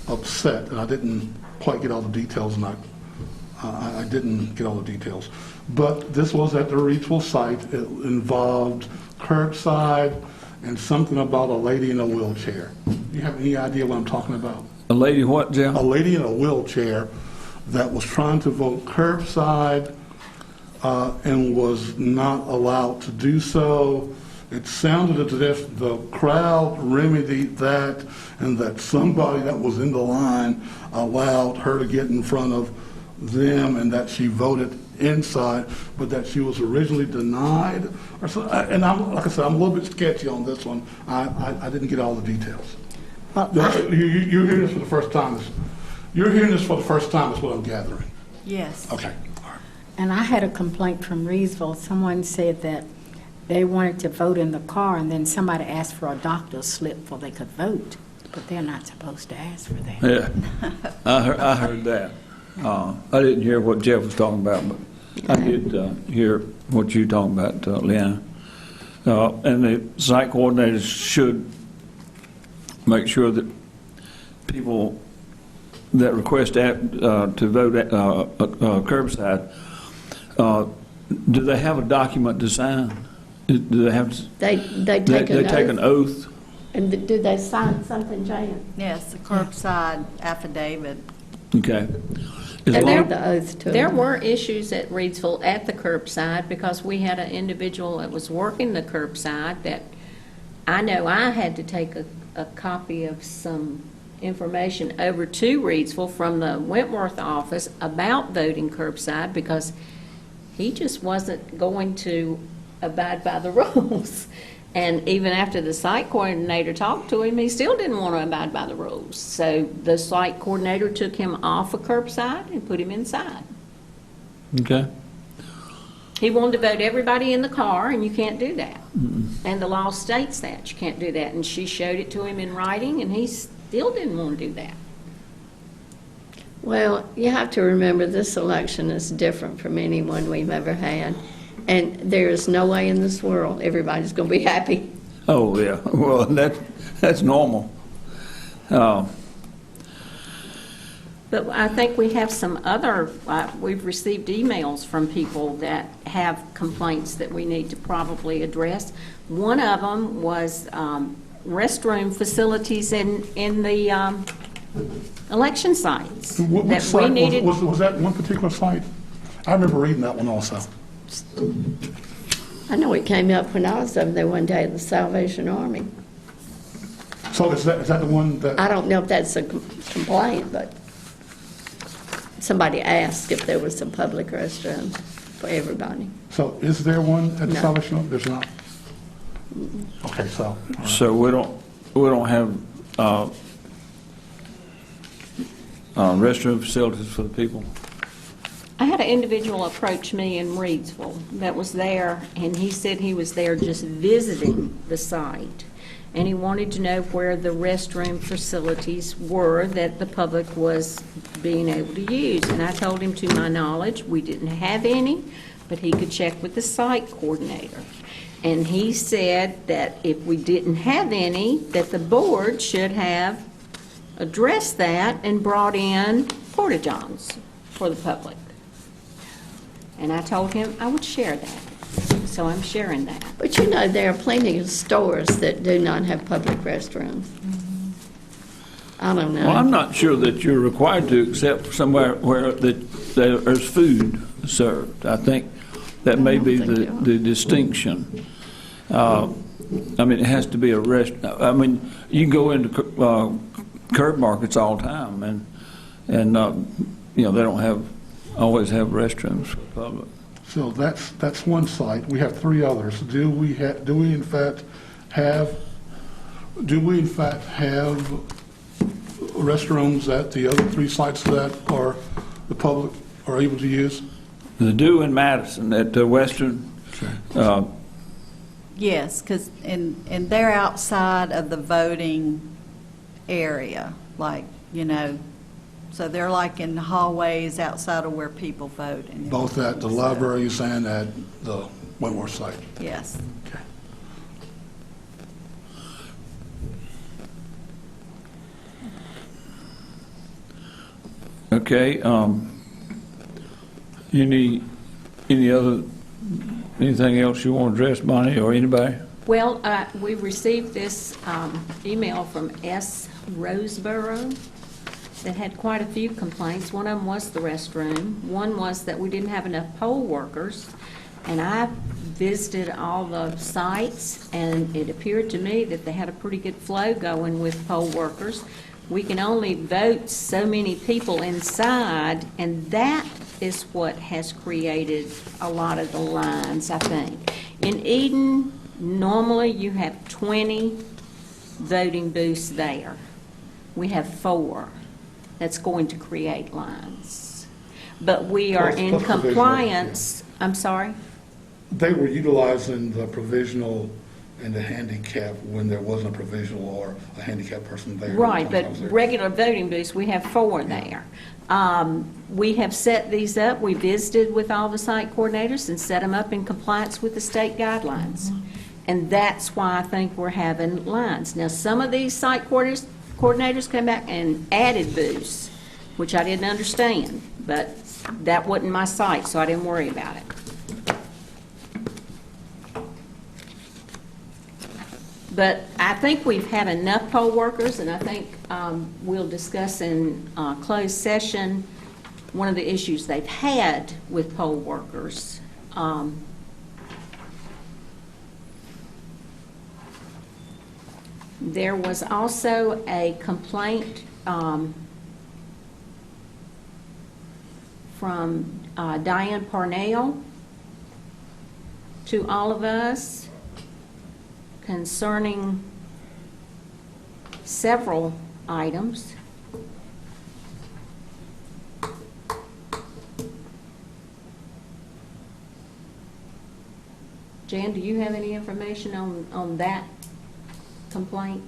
upset, and I didn't quite get all the details, and I didn't get all the details. But this was at the Reidsville site. It involved curbside and something about a lady in a wheelchair. Do you have any idea what I'm talking about? A lady what, Jeff? A lady in a wheelchair that was trying to vote curbside and was not allowed to do so. It sounded as if the crowd remedied that and that somebody that was in the line allowed her to get in front of them and that she voted inside, but that she was originally denied. Or so, and like I said, I'm a little bit sketchy on this one. I didn't get all the details. Well, You're hearing this for the first time. You're hearing this for the first time is what I'm gathering. Yes. Okay. and I had a complaint from Reidsville. Someone said that they wanted to vote in the car, and then somebody asked for a doctor's slip before they could vote, but they're not supposed to ask for that. Yeah, I heard that. I didn't hear what Jeff was talking about, but I did hear what you're talking about, Leanna. And the site coordinators should make sure that people that request to vote at curbside, do they have a document to sign? Do they have to? They take an oath? And do they sign something, Jan? Yes, the curbside affidavit. Okay. As And long- the oath to There them. were issues at Reidsville at the curbside because we had an individual that was working the curbside that I know I had to take a copy of some information over to Reidsville from the Wentworth office about voting curbside because he just wasn't going to abide by the rules. And even after the site coordinator talked to him, he still didn't want to abide by the rules. So the site coordinator took him off of curbside and put him inside. Okay. He wanted to vote everybody in the car, and you can't do that. And the law states that you can't do that. And she showed it to him in writing, and he still didn't want to do that. Well, you have to remember this election is different from any one we've ever had. And there is no way in this world everybody's going to be happy. Oh, yeah. Well, that's normal. But I think we have some other, we've received emails from people that have complaints that we need to probably address. One of them was restroom facilities in the election sites. Which that site we needed. was that one particular site? I remember reading that one also. I know it came up when I was over there one day at the Salvation Army. So is that the one that? I don't know if that's a complaint, but somebody asked if there was some public restrooms for everybody. So is there one at the No. Salvation Army? There's not. Okay, so. all right. So we don't have restroom facilities for the people? I had an individual approach me in Reidsville that was there, and he said he was there just visiting the site. And he wanted to know where the restroom facilities were that the public was being able to use. And I told him, to my knowledge, we didn't have any, but he could check with the site coordinator. And he said that if we didn't have any, that the board should have addressed that and brought in porta-johns for the public. And I told him I would share that. So I'm sharing that. But you know, there are plenty of stores that do not have public restrooms. I don't know. Well, I'm not sure that you're required to, except somewhere where there's food served. I think that may be think you are. the distinction. I mean, it has to be a I mean, you can go into curb markets all the time, and you know, they don't always have restrooms for the public. So that's one site. We have three others. Do we in fact have restrooms at the other three sites that are the public are able to use? The do in Madison at Western, Yes, because, and they're outside of the voting area, like, you know, so they're like in the hallways outside of where people vote. And Both at the libraries and at the Wentworth site. Yes. Okay. okay. Anything else you want to address, Bonnie, or anybody? Well, we received this email from S. Roseboro that had quite a few complaints. One of them was the restroom. One was that we didn't have enough poll workers. And I visited all the sites, and it appeared to me that they had a pretty good flow going with poll workers. We can only vote so many people inside, and that is what has created a lot of the lines, I think. In Eden, normally you have 20 voting booths there. We have 4. That's going to create lines. But we are Plus in provisional, compliance. I'm sorry? They were utilizing the provisional and the handicap when there wasn't a provisional or a handicapped person there. Right, but Sometimes there- regular voting booths, we have 4 there. We have set these up, we visited with all the site coordinators and set them up in compliance with the state guidelines. And that's why I think we're having lines. Now, some of these site coordinators came back and added booths, which I didn't understand, but that wasn't my site, so I didn't worry about it. But I think we've had enough poll workers, and I think we'll discuss in closed session one of the issues they've had with poll workers. There was also a complaint from Diane Parnell to all of us concerning several items. Jan, do you have any information on that complaint?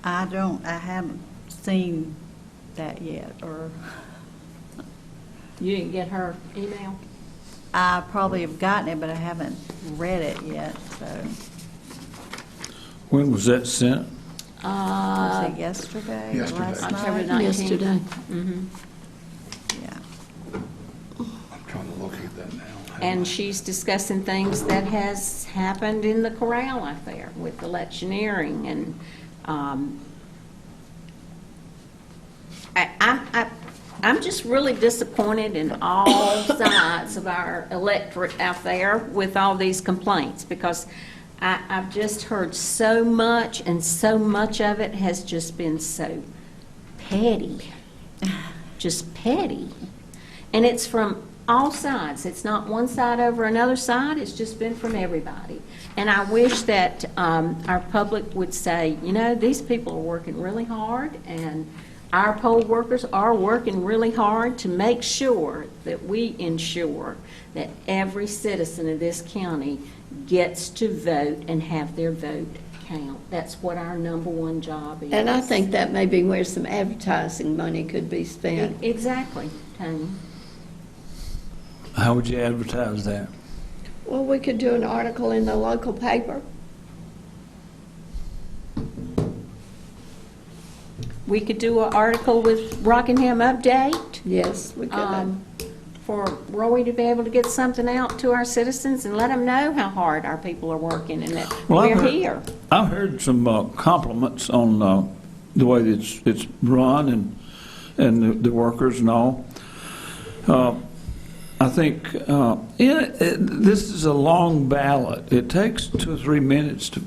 I haven't seen that yet, or You didn't get her email? I probably have gotten it, but I haven't read it yet, so. When was that sent? Was it yesterday or Yesterday. last October night? 19th. Yesterday. Yeah. I'm trying to locate that now. And she's discussing things that has happened in the corral out there with electioneering, and I'm just really disappointed in all sides of our electorate out there with all these complaints, because I've just heard so much, and so much of it has just been so petty, just petty. And it's from all sides. It's not one side over another side. It's just been from everybody. And I wish that our public would say, you know, these people are working really hard, and our poll workers are working really hard to make sure that we ensure that every citizen of this county gets to vote and have their vote count. That's what our #1 job is. And I think that may be where some advertising money could be spent. Exactly, Tanya. How would you advertise that? Well, we could do an article in the local paper. We could do an article with Rockingham Update. Yes, we could. For Roy to be able to get something out to our citizens and let them know how hard our people are working and that we're here. I've heard some compliments on the way that it's run and the workers and all. I think this is a long ballot. It takes 2 or 3 minutes to.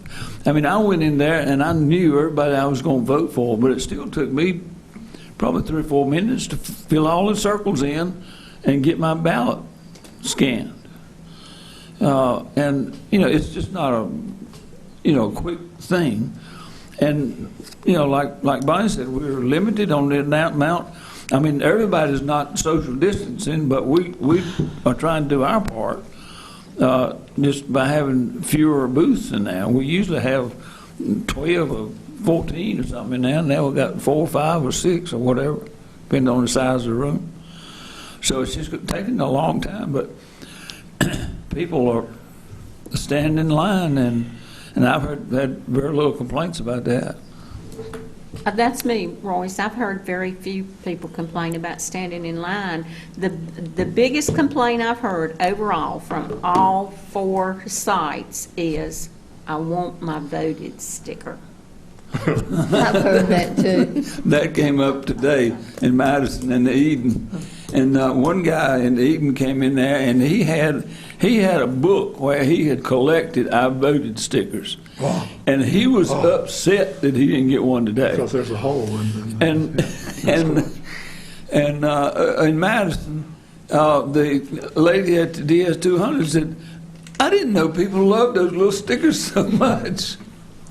I mean, I went in there and I knew everybody I was going to vote for, but it still took me probably 3 or 4 minutes to fill all the circles in and get my ballot scanned. And you know, it's just not a quick thing. And you know, like Bonnie said, we're limited on the amount. I mean, everybody's not social distancing, but we are trying to do our part just by having fewer booths in there. We usually have 12 or 14 or something in there. Now we've got 4 or 5 or 6 or whatever, depending on the size of the room. So it's just taking a long time, but people are standing in line, and I've had very little complaints about that. That's me, Royce. I've heard very few people complain about standing in line. The biggest complaint I've heard overall from all 4 sites is, I want my voted sticker. I've heard that too. That came up today in Madison and Eden. And one guy in Eden came in there, and he had a book where he had collected I voted stickers. Wow. And he was upset that he didn't get one today. Because there's a hole in And in Madison, the lady at the DS200 said, I didn't know people loved those little stickers so much.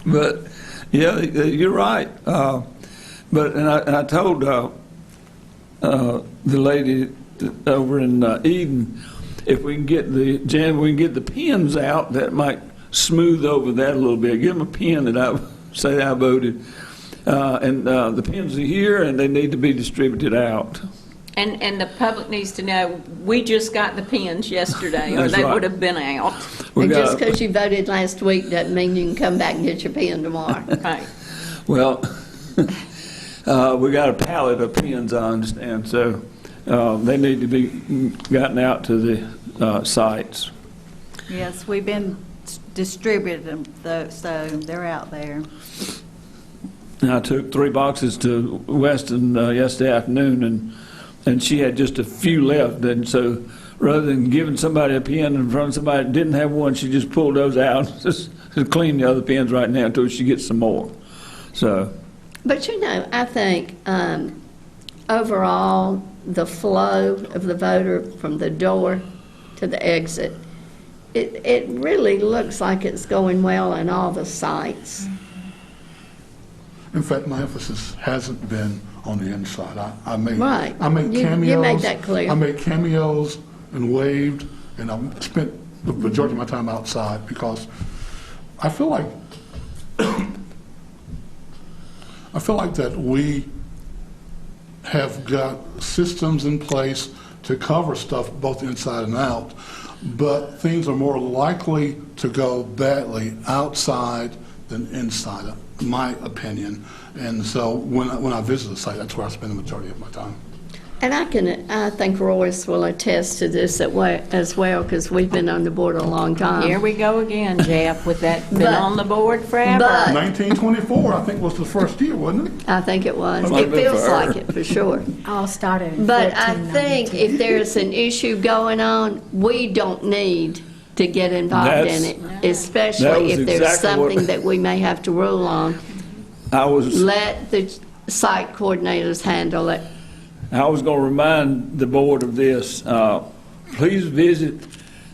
But yeah, you're right. But I told the lady over in Eden, if we can get the pins out, that might smooth over that a little bit. Give them a pin that I say I voted, and the pins are here, and they need to be distributed out. And the public needs to know, we just got the pins yesterday, or That's they right. would have been out. And just because you voted last week doesn't mean you can come back and get your pen tomorrow. Right. Well, we got a pallet of pins, I understand, so they need to be gotten out to the sites. Yes, we've been distributing them, so they're out there. And I took 3 boxes to Weston yesterday afternoon, and she had just a few left, and so rather than giving somebody a pen in front of somebody that didn't have one, she just pulled those out, just clean the other pens right now until she gets some more. So. But I think overall, the flow of the voter from the door to the exit, it really looks like it's going well in all the sites. In fact, my emphasis hasn't been on the inside. I made Right. I made You cameos. made that clear. I made cameos and waved, and I spent the majority of my time outside because I feel like that we have got systems in place to cover stuff both inside and out, but things are more likely to go badly outside than inside, in my opinion. And so when I visit the site, that's where I spend the majority of my time. And I think Royce will attest to this as well, because we've been on the board a long time. Here we go again, Jeff, with that, been But- on the board forever. but- 1924, I think, was the first year, wasn't it? I think it was. Might have It been feels for her. like it, for sure. All started in But I 1492. think if there's an issue going on, we don't need to get involved in it, That especially was if there's exactly what- something that we may have to rule on. I was Let the site coordinators handle it. going to remind the board of this. Please visit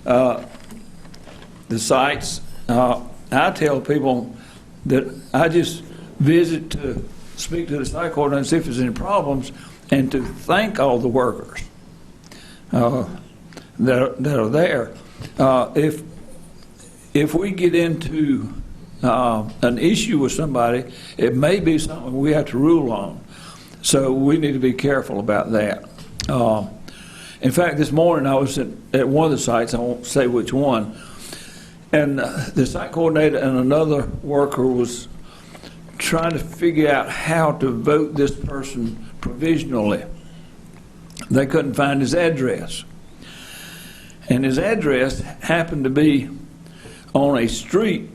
the sites. I tell people that I just visit to speak to the site coordinator and see if there's any problems, and to thank all the workers that are there. If we get into an issue with somebody, it may be something we have to rule on. So we need to be careful about that. In fact, this morning I was at one of the sites, I won't say which one, and the site coordinator and another worker was trying to figure out how to vote this person provisionally. They couldn't find his address. And his address happened to be on a street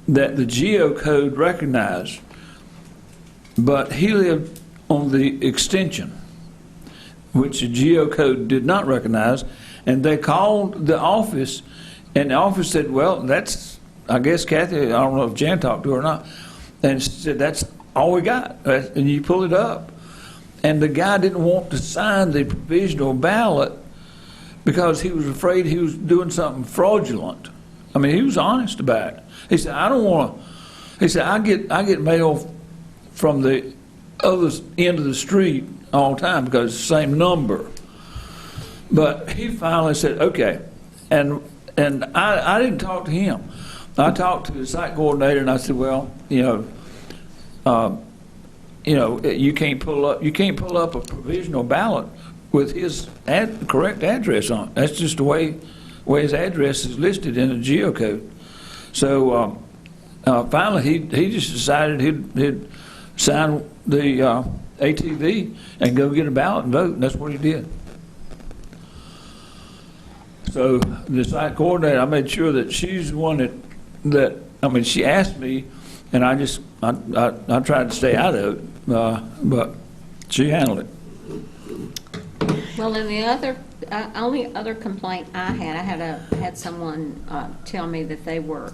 that the geocode recognized, but he lived on the extension, which the geocode did not recognize, and they called the office, and the office said, well, that's, I guess Kathy, I don't know if Jan talked to her or not, and she said, that's all we got, and you pull it up. And the guy didn't want to sign the provisional ballot because he was afraid he was doing something fraudulent. I mean, he was honest about it. He said, I don't want to, he said, I get mail from the other end of the street all the time because it's the same number. But he finally said, okay. And I didn't talk to him. I talked to the site coordinator, and I said, well, you can't pull up a provisional ballot with his correct address on it. That's just the way his address is listed in the geocode. So finally, he just decided he'd sign the ATV and go get a ballot and vote, and that's what he did. So the site coordinator, I made sure that she's the one that I mean, she asked me, and I tried to stay out of it, but she handled it. Well, and the only other complaint I had someone tell me that they were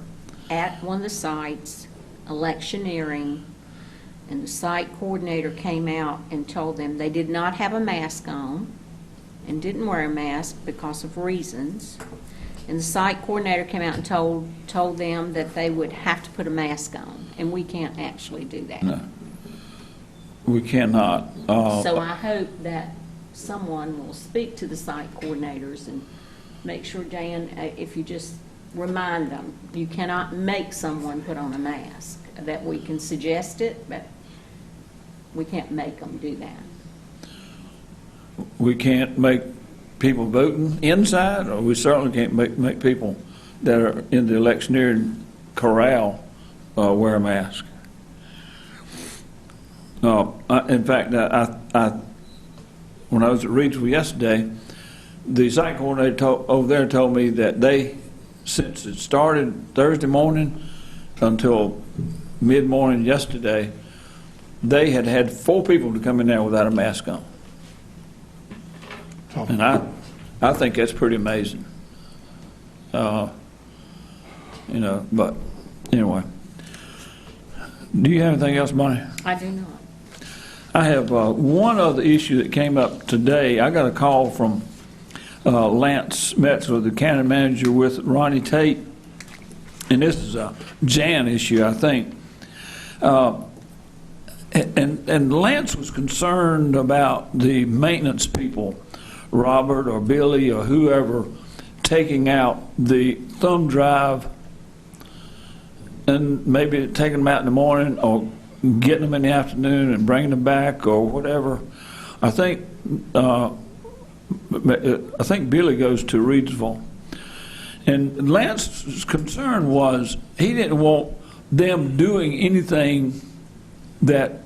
at one of the sites electioneering, and the site coordinator came out and told them they did not have a mask on and didn't wear a mask because of reasons. And the site coordinator came out and told them that they would have to put a mask on, and we can't actually do that. No, we cannot. So I hope that someone will speak to the site coordinators and make sure, Jan, if you just remind them, you cannot make someone put on a mask. That we can suggest it, but we can't make them do that. We can't make people voting inside, or we certainly can't make people that are in the electioneering corral wear a mask. In fact, when I was at Reedsville yesterday, the site coordinator over there told me that since it started Thursday morning until mid-morning yesterday, they had 4 people to come in there without a mask on. And I think that's pretty amazing. But anyway. Do you have anything else, Bonnie? I do not. I have one other issue that came up today. I got a call from Lance Metzler, the county manager with Ronnie Tate, and this is a Jan issue, I think. And Lance was concerned about the maintenance people, Robert or Billy or whoever, taking out the thumb drive and maybe taking them out in the morning or getting them in the afternoon and bringing them back or whatever. I think Billy goes to Reedsville. And Lance's concern was he didn't want them doing anything that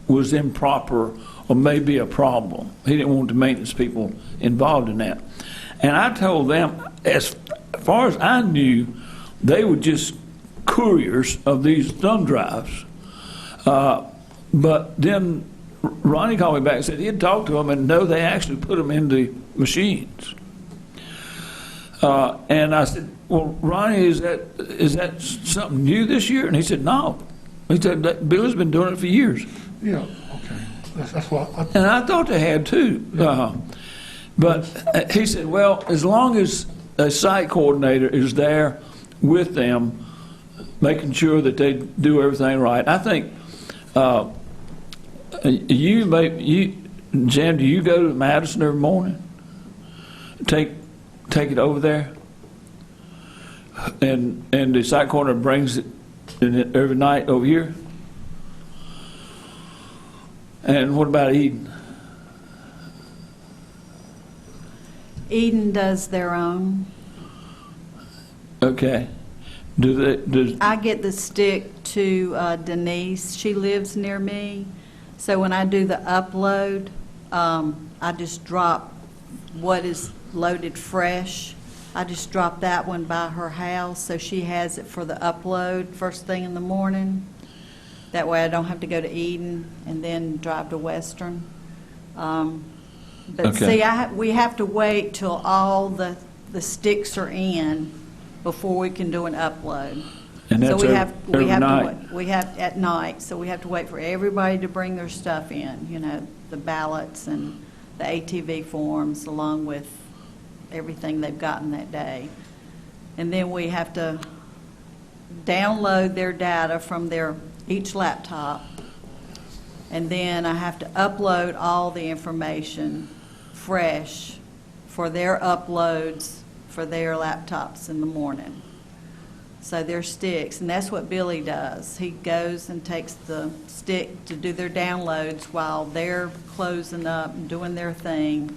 was improper or maybe a problem. He didn't want the maintenance people involved in that. And I told them, as far as I knew, they were just couriers of these thumb drives. But then Ronnie called me back and said he had talked to them and no, they actually put them in the machines. And I said, well, Ronnie, is that something new this year? And he said, no. He said, that Billy's been doing it for years. Yeah, okay. That's what And I thought they had too. But he said, well, as long as a site coordinator is there with them, making sure that they do everything right. I think Jan, do you go to Madison every morning? Take it over there? And the site coordinator brings it every night over here? And what about Eden? Eden does their own. Okay. I get the stick to Denise. She lives near me. So when I do the upload, I just drop what is loaded fresh. I just drop that one by her house so she has it for the upload first thing in the morning. That way I don't have to go to Eden and then drive to Western. But Okay. see, we have to wait till all the sticks are in before we can do an upload. And that's So every night? we have at night, so we have to wait for everybody to bring their stuff in, the ballots and the ATV forms along with everything they've gotten that day. And then we have to download their data from each laptop. And then I have to upload all the information fresh for their uploads for their laptops in the morning. So their sticks, and that's what Billy does. He goes and takes the stick to do their downloads while they're closing up and doing their thing.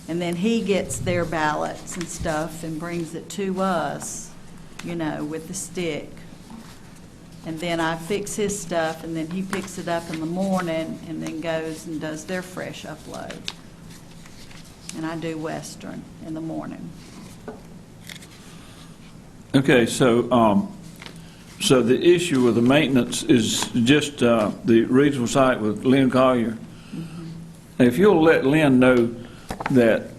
And then he gets their ballots and stuff and brings it to us, with the stick. And then I fix his stuff, and then he picks it up in the morning, and then goes and does their fresh upload. And I do Western in the morning. Okay, so, so the issue with the maintenance is just the regional site with Lynn Collier. If you'll let Lynn know that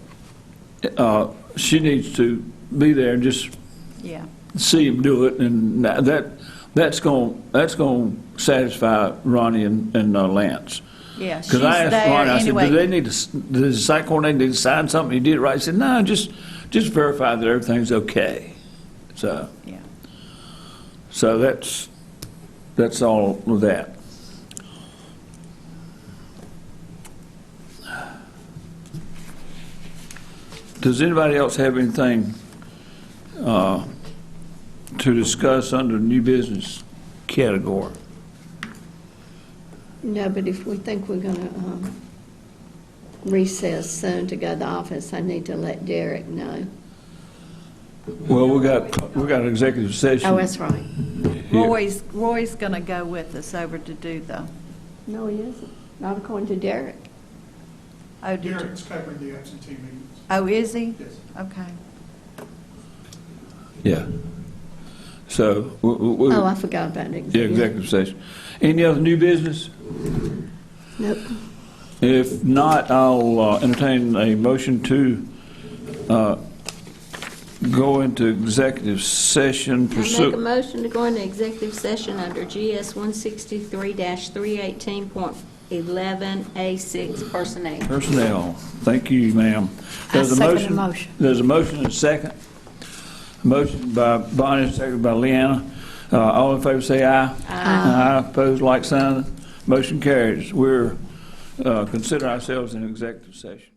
she needs to be there and just Yeah. see him do it, and that's going to satisfy Ronnie and Lance. Yeah, she's Because I asked there Ronnie, I said, anyway. do they need to, does the site coordinator need to sign something? He did it right. He said, no, just verify that everything's okay. So, Yeah. so that's all of that. Does anybody else have anything to discuss under new business category? No, but if we think we're going to recess soon to go to the office, I need to let Derek know. Well, we got an executive session. Oh, that's right. here. Roy's going to go with us over to do the, No, he isn't. Not according to Derek. oh, did you? Derek's covering the absentee meetings. Oh, is he? Yes. Okay. Yeah. So, we Oh, I forgot about the yeah, executive session. Any other new business? Nope. If not, I'll entertain a motion to go into executive session. I make a motion to go into executive session under GS 163-318.11A6 personnel. Personnel. Thank you, ma'am. I second the motion. There's a motion and a second. Motion by Bonnie, second by Leanna. All in favor say aye. Aye. Opposed, like sign. Motion carries. We're consider ourselves in executive session.